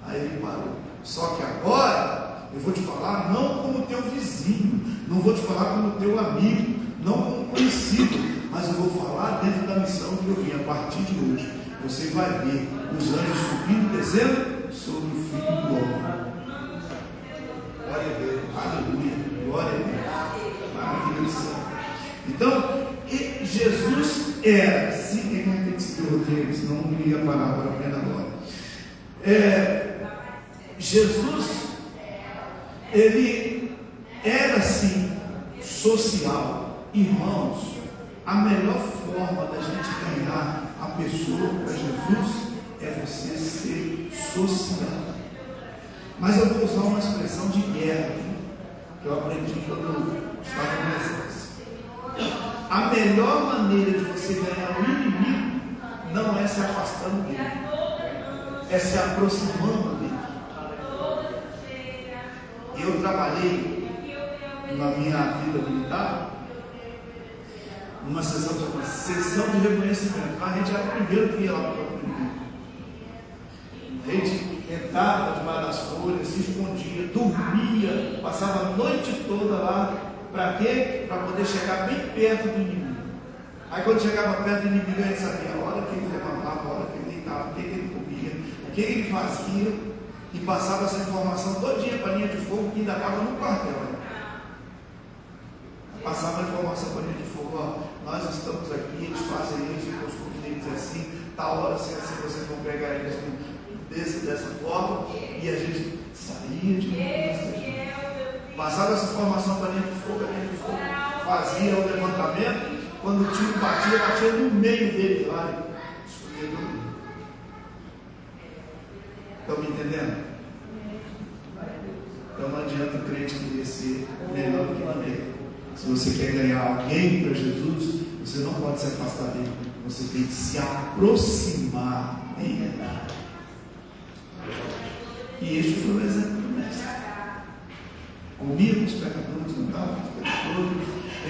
Aí ele parou. Só que agora eu vou te falar não como teu vizinho, não vou te falar como teu amigo, não como conhecido, mas eu vou falar dentro da missão que eu vim. A partir de hoje, você vai ver os anjos subindo e descendo sobre o Filho do Homem. Glória a Deus, aleluia, glória a Deus, maravilha do céu. Então, Jesus era, sim, quem não tem que seguir o roteiro, senão não ia parar para a pena agora. Jesus, ele era sim social. Irmãos, a melhor forma da gente ganhar a pessoa para Jesus é você ser social. Mas eu vou usar uma expressão de guerra que eu aprendi quando estava no exército. A melhor maneira de você ganhar o inimigo não é se afastando dele, é se aproximando dele. Eu trabalhei na minha vida militar numa sessão de reconhecimento. A gente era o primeiro que ia lá para o primeiro. A gente entrava debaixo das folhas, se escondia, dormia, passava a noite toda lá. Para quê? Para poder chegar bem perto do inimigo. Aí quando chegava perto do inimigo, a gente sabia a hora que ele levantava, a hora que ele deitava, o que ele comia, o que ele fazia, e passava essa informação todinha para a linha de fogo, que ainda estava no quartel. Né? Passava a informação para a linha de fogo, nós estamos aqui, eles fazem isso, os costumes deles assim, tal hora assim, vocês vão pegar eles dessa forma, e a gente saía de novo. Passava essa informação para a linha de fogo fazia o levantamento, quando o tiro batia no meio dele lá. Estão me entendendo? Então não adianta o crente querer ser melhor do que ninguém. Se você quer ganhar alguém para Jesus, você não pode se afastar dele, você tem que se aproximar dele. E este foi o exemplo do mestre. Comia com os pecadores, andava com os pecadores,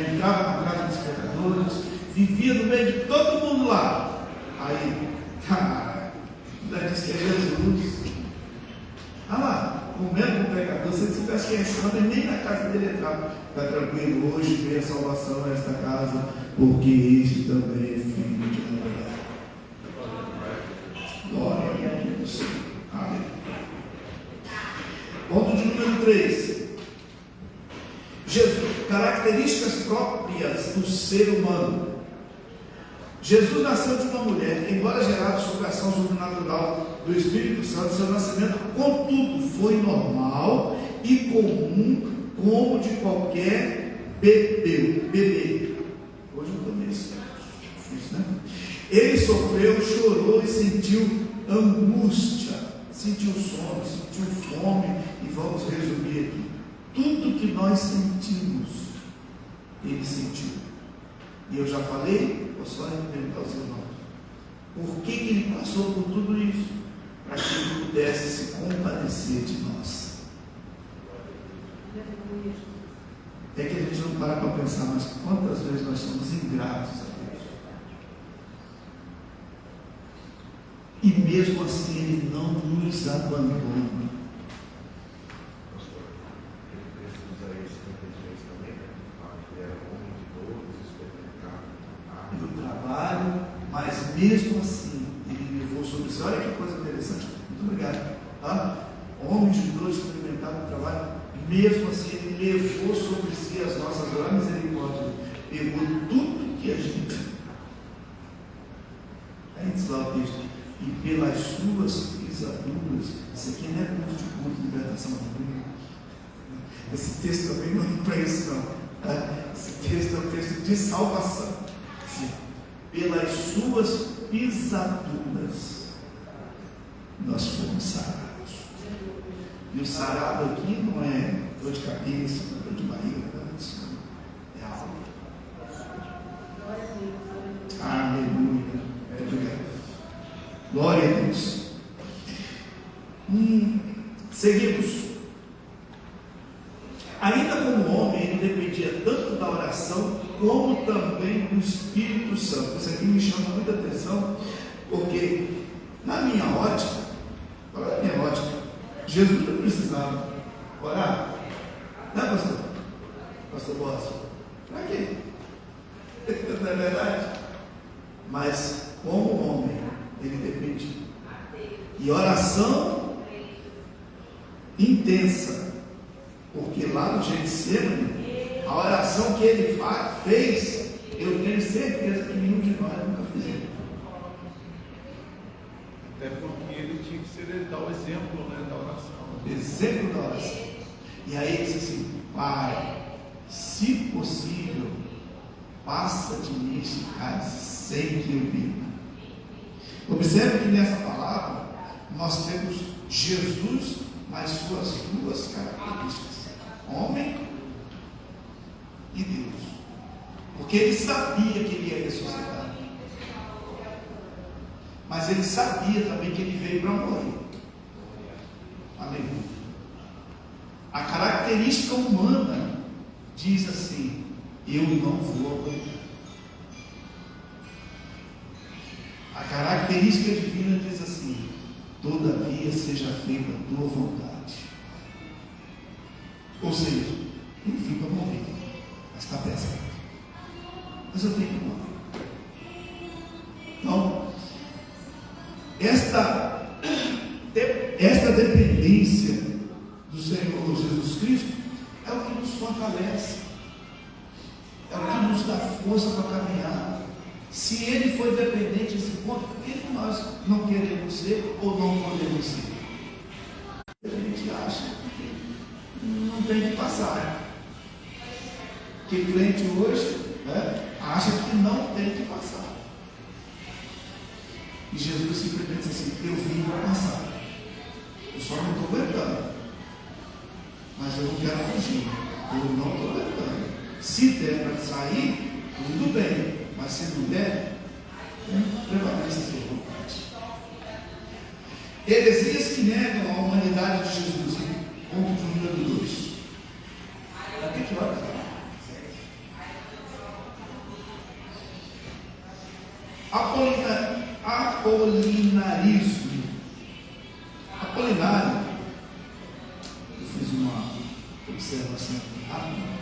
entrava na casa dos pecadores, vivia no meio de todo mundo lá. Aí, cara, ainda diz que é Jesus. Ah lá, comendo com o pecador, se ele soubesse quem é esse homem, nem na casa dele entrava. Está tranquilo, hoje veio a salvação nesta casa, porque este também é filho de Abraão. Glória a Deus. Amém. Ponto de número 3. Jesus, características próprias do ser humano. Jesus nasceu de uma mulher, embora gerado sob a ação sobrenatural do Espírito Santo, seu nascimento, contudo, foi normal e comum como de qualquer bebê. Ele sofreu, chorou e sentiu angústia, sentiu sono, sentiu fome, e vamos resumir aqui: tudo que nós sentimos, ele sentiu. E eu já falei, vou só perguntar aos irmãos, por que ele passou por tudo isso? Para que ele pudesse se compadecer de nós. É que a gente não para pensar, mas quantas vezes nós somos ingratos a Deus. E mesmo assim ele não nos abandona. Do trabalho, mas mesmo assim ele levou sobre si. Olha que coisa interessante. Muito obrigado. Homens de dor experimentaram no trabalho, mesmo assim ele levou sobre si as nossas grandes misericórdias, pegou tudo que a gente. Aí diz lá o texto: e pelas suas pisaduras. Isso aqui não é curso de culto de libertação, não. Esse texto também não é para isso, não. Esse texto é um texto de salvação. Sim. Pelas suas pisaduras nós fomos sarados. E o sarado aqui não é dor de cabeça, não é dor de barriga, não. É alma. Aleluia. Glória a Deus. Seguimos. Ainda como homem, ele dependia tanto da oração como também do Espírito Santo. Isso aqui me chama muita atenção, porque na minha ótica, Jesus não precisava orar. Não é, pastor? Pastor Boas? Para quê? Não é verdade? Mas como homem, ele dependia. E oração intensa, porque lá no Getsemane, a oração que ele fez, eu tenho certeza que nenhum de nós nunca fizemos. Até porque ele tinha que ser dar o exemplo, né, da oração. Exemplo da oração. E aí ele disse assim: Pai, se possível, passa de mim este cálice sem que eu beba. Observe que nessa palavra nós temos Jesus nas suas duas características: homem e Deus. Porque ele sabia que ele ia ressuscitar, mas ele sabia também que ele veio para morrer. Aleluia. A característica humana diz assim: eu não vou aguentar. A característica divina diz assim: todavia seja feita a tua vontade. Ou seja, eu vim para morrer, mas está pesado. Mas eu tenho que morrer. Então, esta dependência do Senhor Jesus Cristo é o que nos fortalece, é o que nos dá força para caminhar. Se ele foi dependente desse ponto, por que nós não queremos ser ou não podemos ser? A gente acha que não tem que passar. Que crente hoje acha que não tem que passar. E Jesus simplesmente diz assim: eu vim para passar. Eu só não estou aguentando. Mas eu não quero fugir. Eu não estou aguentando. Se der para sair, tudo bem. Mas se não der, prevaleça a sua vontade. Heresias que negam a humanidade de Jesus. Ponto de número 2. Até que horas? Apolinarismo. Apolinário. Eu fiz uma observação rápida.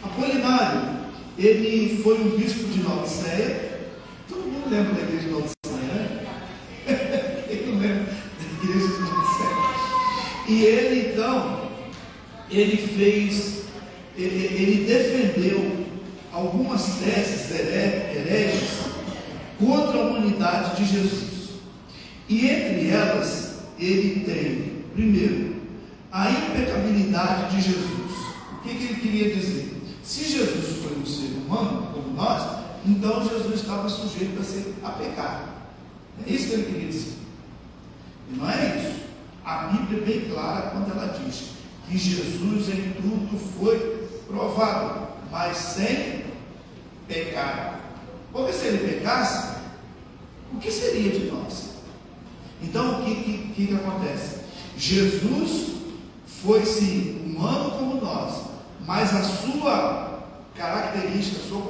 Apolinário, ele foi um bispo de Laodiceia. Todo mundo lembra da igreja de Laodiceia, né? Quem não lembra da igreja de Laodiceia? E ele então, ele defendeu algumas teses hereges contra a humanidade de Jesus. E entre elas, ele tem, primeiro, a impecabilidade de Jesus. O que ele queria dizer? Se Jesus foi um ser humano, como nós, então Jesus estava sujeito a pecar. É isso que ele queria dizer. E não é isso. A Bíblia é bem clara quando ela diz que Jesus em tudo foi provado, mas sem pecar. Porque se ele pecasse, o que seria de nós? Então o que acontece? Jesus foi sim humano como nós, mas a sua característica, a sua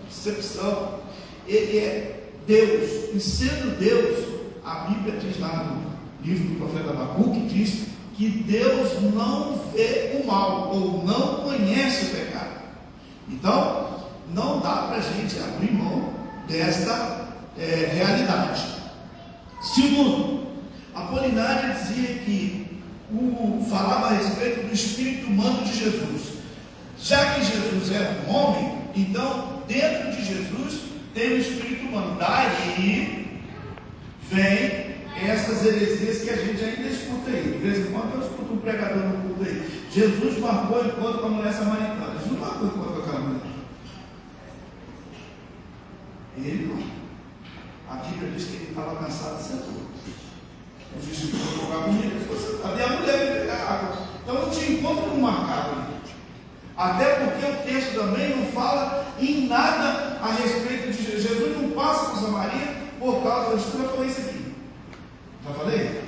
concepção, ele é Deus. E sendo Deus, a Bíblia diz lá no livro do profeta Abacuque, diz que Deus não vê o mal, ou não conhece o pecado. Então, não dá para a gente abrir mão desta realidade. Segundo, Apolinário dizia que falava a respeito do espírito humano de Jesus. Já que Jesus é um homem, então dentro de Jesus tem o espírito humano. Daí vem essas heresias que a gente ainda escuta aí. De vez em quando eu escuto um pregador no culto aí. Jesus marcou encontro com a mulher samaritana. Jesus não marcou encontro com aquela mulher. Ele não. A Bíblia diz que ele estava cansado e sentou. Os discípulos foram colocar comida, ele ficou sentado. E a mulher veio pegar água. Então não tinha encontro não marcado ali. Até porque o texto também não fala em nada a respeito de Jesus. Jesus não passa por Samaria por causa da história. Eu falei isso aqui. Já falei?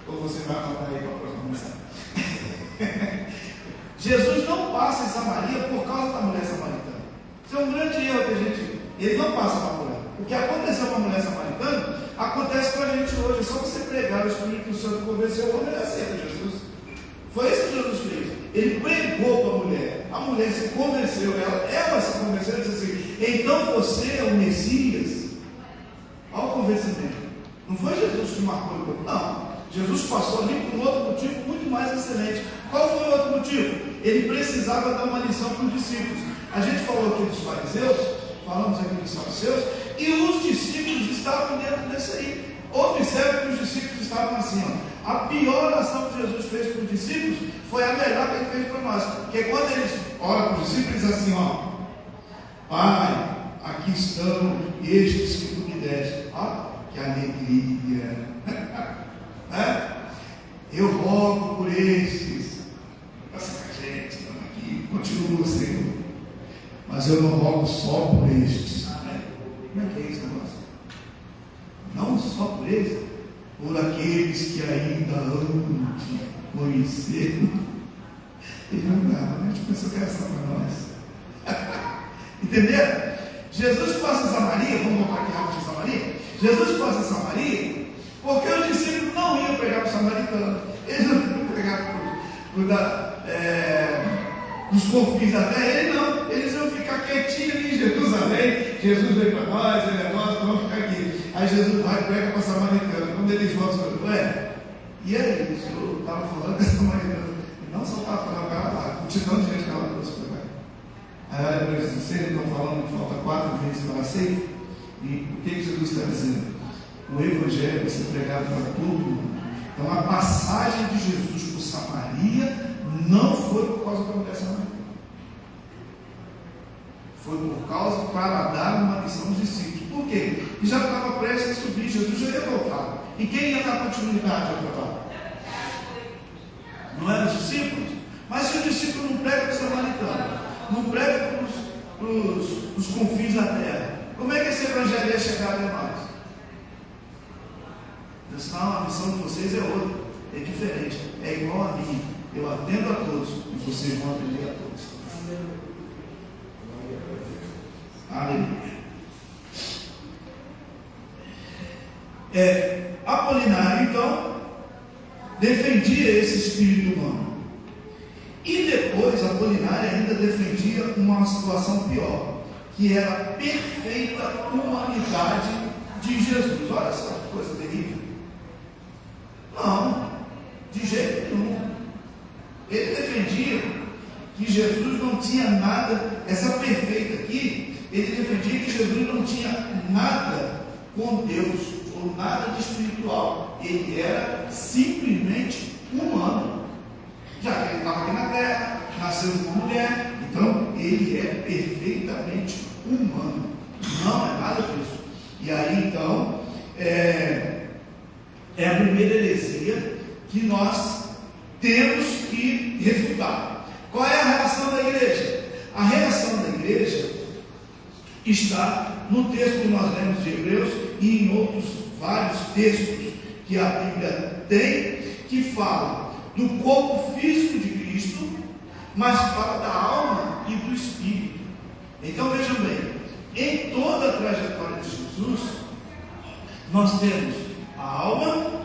Ou você vai anotar aí para a próxima mensagem? Jesus não passa em Samaria por causa da mulher samaritana. Isso é um grande erro que a gente. Ele não passa para a mulher. O que aconteceu com a mulher samaritana acontece com a gente hoje. É só você pregar, o Espírito Santo convenceu o homem, ele aceita Jesus. Foi isso que Jesus fez. Ele pregou para a mulher se convenceu, ela se convenceu e disse assim: então você é o Messias. Olha o convencimento. Não foi Jesus que marcou o corpo, não. Jesus passou ali por um outro motivo muito mais excelente. Qual foi o outro motivo? Ele precisava dar uma lição para os discípulos. A gente falou aqui dos fariseus, falamos aqui dos saduceus, e os discípulos estavam dentro desse aí. Observe que os discípulos estavam assim, ó. A pior ação que Jesus fez para os discípulos foi a melhor que ele fez para nós. Porque quando eles olham para os discípulos, eles dizem assim, ó: Pai, aqui estão estes que tu me deste. Ó, que alegria. Eu rogo por estes. Essa gente, estamos aqui, continua, Senhor. Mas eu não rogo só por estes. Como é que é esse negócio? Não só por eles, por aqueles que ainda hão de conhecer. E não, a gente pensou que era só para nós. Entenderam? Jesus passa em Samaria, vamos voltar aqui rápido em Samaria. Jesus passa em Samaria porque os discípulos não iam pregar para o samaritano. Eles não iam pregar nos confins da terra. Ele não. Eles iam ficar quietinhos ali em Jerusalém. Jesus veio para nós, ele é nosso, vamos ficar aqui. Aí Jesus vai e prega para o samaritano. Quando eles voltam, e aí, o senhor estava falando dessa samaritana? Não só estava falando, o cara lá, continuando de gente que ela trouxe para cá. Aí olha para eles, vocês estão falando que falta 4 vezes para a ceia? E o que Jesus está dizendo? O Evangelho vai ser pregado para todo mundo. Então a passagem de Jesus por Samaria não foi por causa da mulher samaritana. Foi por causa para dar uma lição aos discípulos. Por quê? E já estava prestes a subir, Jesus já ia voltar. E quem ia dar continuidade ao trabalho? Não eram os discípulos? Mas se o discípulo não prega para o samaritano, não prega para os confins da terra, como é que esse evangelho ia chegar até nós? Não, a missão de vocês é outra, é diferente, é igual a mim. Eu atendo a todos e vocês vão atender a todos. Aleluia. Apolinário, então, defendia esse espírito humano. E depois, Apolinário ainda defendia uma situação pior, que era a perfeita humanidade de Jesus. Olha só que coisa terrível. Não, de jeito nenhum. Ele defendia que Jesus não tinha nada, essa perfeita aqui, ele defendia que Jesus não tinha nada com Deus, ou nada de espiritual. Ele era simplesmente humano. Já que ele estava aqui na terra, nasceu de uma mulher, Então, ele é perfeitamente humano. Não é nada disso. E aí, então, é a primeira heresia que nós temos que refutar. Qual é a reação da igreja? A reação da igreja está no texto que nós lemos de Hebreus e em outros vários textos que a Bíblia tem, que fala do corpo físico de Cristo, mas fala da alma e do espírito. Então vejam bem, em toda a trajetória de Jesus, nós temos a alma,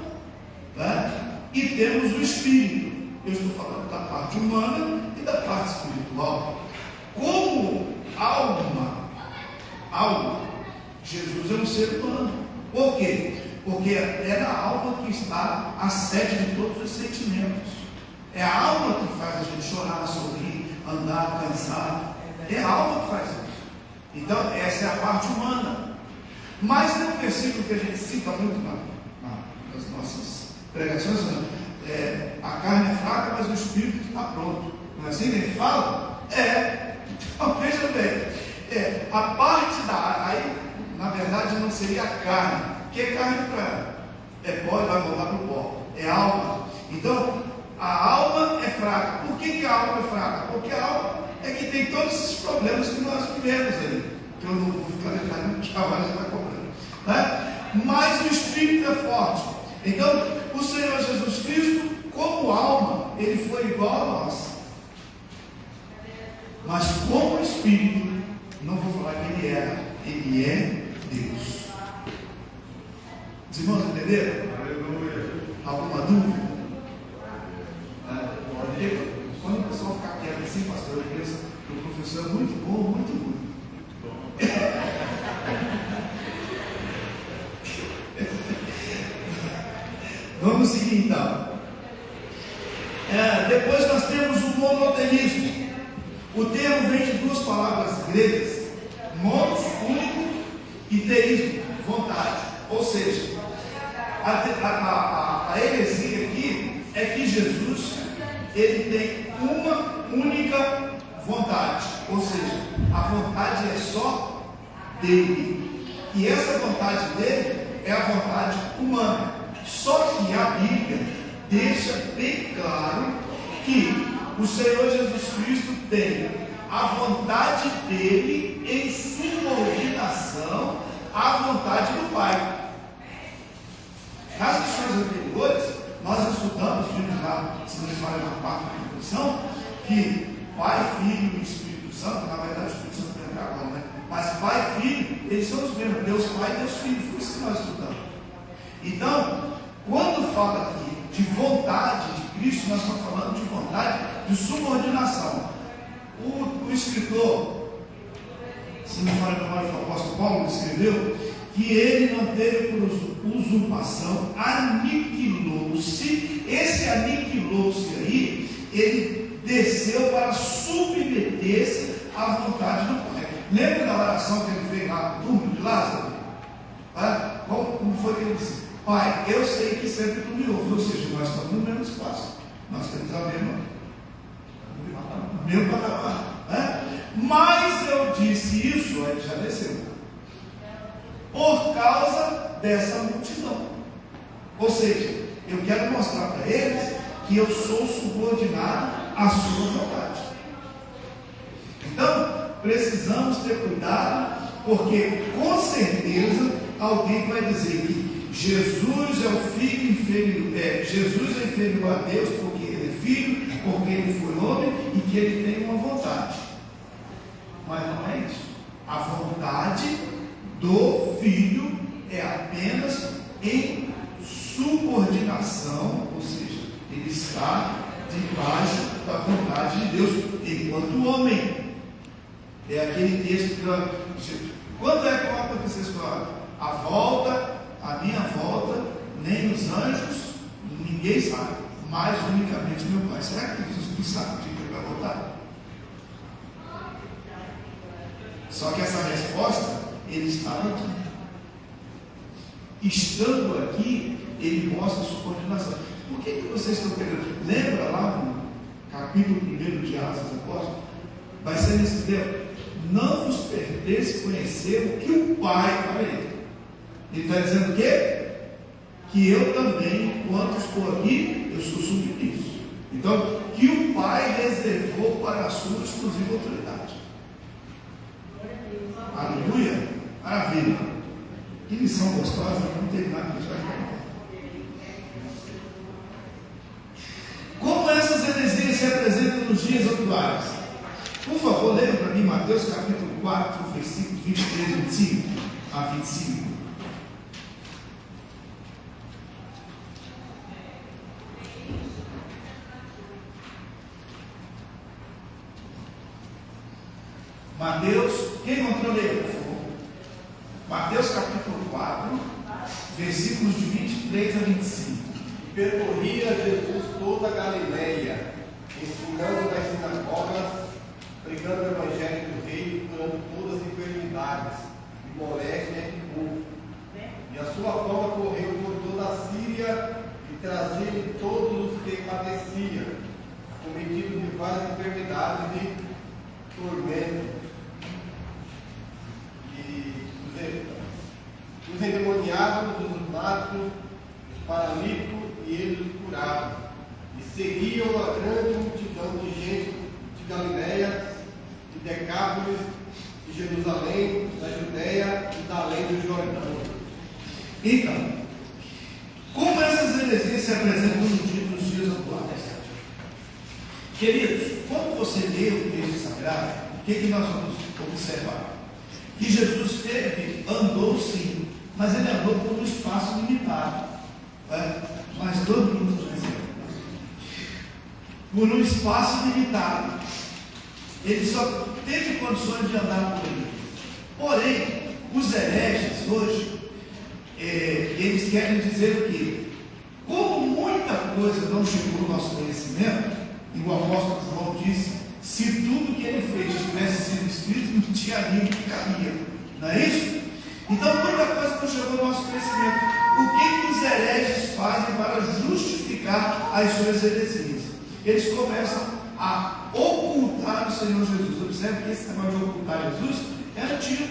né, e temos o espírito. Eu estou falando da parte humana e da parte espiritual. Como alma, Jesus é um ser humano. Por quê? Porque é na alma que está a sede de todos os sentimentos. É a alma que faz a gente chorar, sorrir, andar, cansar. É a alma que faz isso. Então, essa é a parte humana. Mas tem um versículo que a gente cita muito nas nossas pregações, a carne é fraca, mas o espírito está pronto. Não é assim que a gente fala? Então, veja bem, a parte da... Aí, na verdade, não seria a carne. O que é carne para ela? É pó e vai voltar para o pó. É alma. Então, a alma é fraca. Por que a alma é fraca? Porque a alma é que tem todos esses problemas que nós vivemos aí. Que eu não vou ficar detalhando, porque a Vara já está cobrando. Né? Mas o espírito é forte. Então, o Senhor Jesus Cristo, como alma, ele foi igual a nós. Mas como espírito, não vou falar que ele é Deus. Os irmãos entenderam? Alguma dúvida? Quando o pessoal ficar quieto assim, pastor, eu penso que o professor é muito bom, muito bom. Vamos seguir então. Depois nós temos o monoteísmo. O termo vem de duas palavras gregas: monos, único, e teísmo, vontade. Ou seja, a heresia aqui é que Jesus ele tem uma única vontade, ou seja, a vontade é só dele, e essa vontade dele é a vontade humana. Só que a Bíblia deixa bem claro que o Senhor Jesus Cristo tem a vontade dele em subordinação à vontade do Pai. Nas lições anteriores, nós estudamos, vimos lá, se não me falha na quarta introdução, que Pai, Filho e Espírito Santo, na verdade o Espírito Santo vem cá agora, né? Mas Pai e Filho, eles são os mesmos, Deus Pai e Deus Filho, foi isso que nós estudamos. Então, quando fala aqui de vontade de Cristo, nós estamos falando de vontade de subordinação. O escritor, se não me falha a memória, o apóstolo Paulo escreveu que ele não teve por usurpação, aniquilou-se. Esse aniquilou-se aí, ele desceu para submeter-se à vontade do Pai. Lembra da oração que ele fez lá no túmulo de Lázaro? Como foi que ele disse? Pai, eu sei que sempre tu me ouves, ou seja, nós estamos no mesmo espaço, nós temos a mesmo patamar, mas eu disse isso, aí ele já desceu, por causa dessa multidão. Ou seja, eu quero mostrar para eles que eu sou subordinado à sua vontade. Então, precisamos ter cuidado, porque com certeza alguém vai dizer que Jesus é o filho inferior, Jesus é inferior a Deus porque ele é filho, porque ele foi homem e que ele tem uma vontade. Mas não é isso. A vontade do filho é apenas em subordinação, ou seja, ele está debaixo da vontade de Deus enquanto homem. É aquele texto que quando é que vai acontecer isso? A volta, a minha volta, nem os anjos, ninguém sabe, mas unicamente meu Pai. Será que Jesus sabe que ele vai voltar? Só que essa resposta, ele estava aqui. Estando aqui, ele mostra a subordinação. Por que vocês estão querendo? Lembra lá no capítulo 1 de Atos dos Apóstolos? vai ser nesse tempo. Não vos pertence conhecer o que o Pai, olha aí, ele está dizendo o quê? Que eu também, enquanto estou aqui, eu sou submisso. Então, que o Pai reservou para a sua exclusiva autoridade. Aleluia, maravilha. Que lição gostosa, vamos terminar com isso aqui. Como essas heresias se apresentam nos dias atuais? Por favor, leia para mim Mateus capítulo 4, versículos 23 e 25 a 25. Mateus, quem encontrou ler, por favor? Mateus capítulo 4, versículos de 23 a 25. Percorria Jesus toda a Galileia, ensinando nas sinagogas, pregando o evangelho do reino, curando todas as enfermidades, e moléstia e povo. E a sua fama correu por toda a Síria, e trazia-lhe todos os que padeciam, cometidos de várias enfermidades e tormentos. E os endemoniados, os lunáticos, os paralíticos, e eles os curavam. E seguiam a grande multidão de gente de Galileia, de Decápolis, de Jerusalém, da Judéia e da além do Jordão. Então, como essas heresias se apresentam nos dias atuais? Queridos, quando você lê o texto sagrado, o que nós vamos observar? Que Jesus andou sim, mas ele andou por um espaço limitado. Mas todo mundo dizendo, por um espaço limitado. Ele só teve condições de andar por ele. Porém, os hereges hoje, eles querem dizer o quê? Como muita coisa não chegou ao nosso conhecimento, e o apóstolo João disse, se tudo que ele fez tivesse sido escrito, não tinha livro que cabia. Não é isso? Então, muita coisa não chegou ao nosso conhecimento. O que os hereges fazem para justificar as suas heresias? Eles começam a ocultar o Senhor Jesus. Observe que esse negócio de ocultar Jesus é antigo,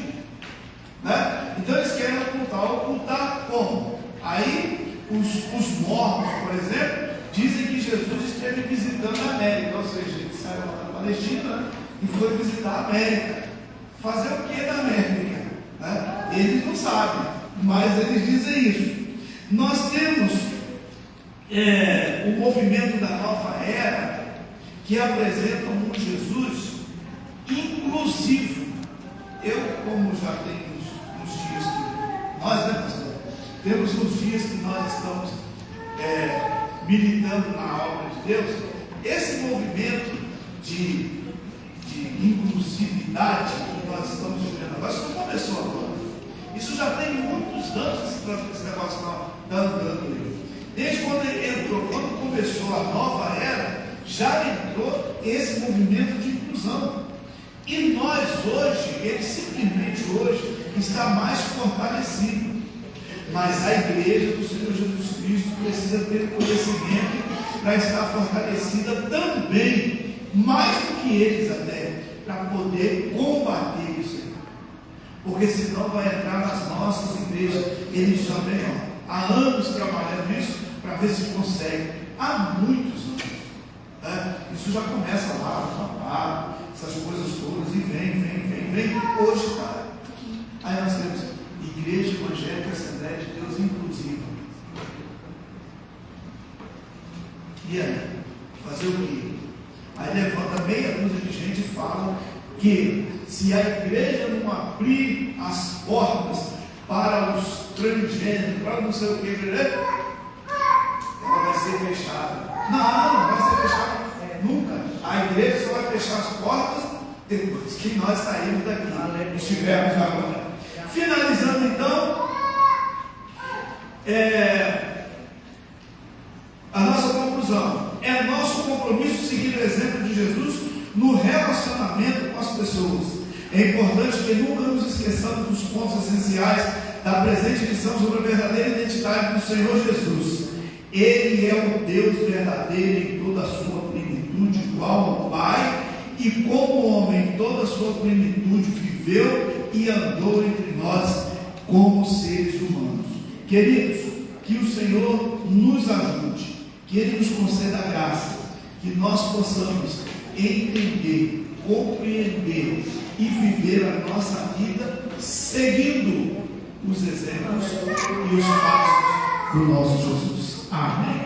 né? Então eles querem ocultar como? Aí os mormons, por exemplo, dizem que Jesus esteve visitando a América, ou seja, ele saiu da Palestina e foi visitar a América. Fazer o que na América? Né? Eles não sabem, mas eles dizem isso. Nós temos o movimento da nova era, que apresenta um Jesus inclusivo. Eu, como já tenho uns dias que nós, né, pastor? Temos uns dias que nós estamos militando na obra de Deus. Esse movimento de inclusividade que nós estamos vivendo agora, isso não começou agora. Isso já tem muitos anos esse negócio está andando aí. Desde quando ele entrou, quando começou a nova era, já entrou esse movimento de inclusão. E nós hoje, ele simplesmente hoje está mais fortalecido. Mas a igreja do Senhor Jesus Cristo precisa ter conhecimento para estar fortalecida também, mais do que eles até, para poder combater isso. Porque senão vai entrar nas nossas igrejas. Eles já vêm há anos trabalhando nisso para ver se consegue. Há muitos anos. Isso já começa lá no papado, essas coisas todas, e vem. Hoje está aqui. Aí nós temos Igreja Evangélica Assembleia de Deus Inclusiva. E aí? Fazer o quê? Aí levanta meia dúzia de gente e fala que se a igreja não abrir as portas para os transgêneros, para não sei o que, ela vai ser fechada. Não vai ser fechada nunca. A igreja só vai fechar as portas depois que nós saímos daqui e estivermos agora. Finalizando então, a nossa conclusão. É nosso compromisso seguir o exemplo de Jesus no relacionamento com as pessoas. É importante que nunca nos esqueçamos dos pontos essenciais da presente lição sobre a verdadeira identidade do Senhor Jesus. Ele é o Deus verdadeiro em toda a sua plenitude, igual ao Pai, e como homem em toda a sua plenitude viveu e andou entre nós como seres humanos. Queridos, que o Senhor nos ajude, que Ele nos conceda a graça, que nós possamos entender, compreender e viver a nossa vida seguindo os exemplos e os passos do nosso Jesus. Amém.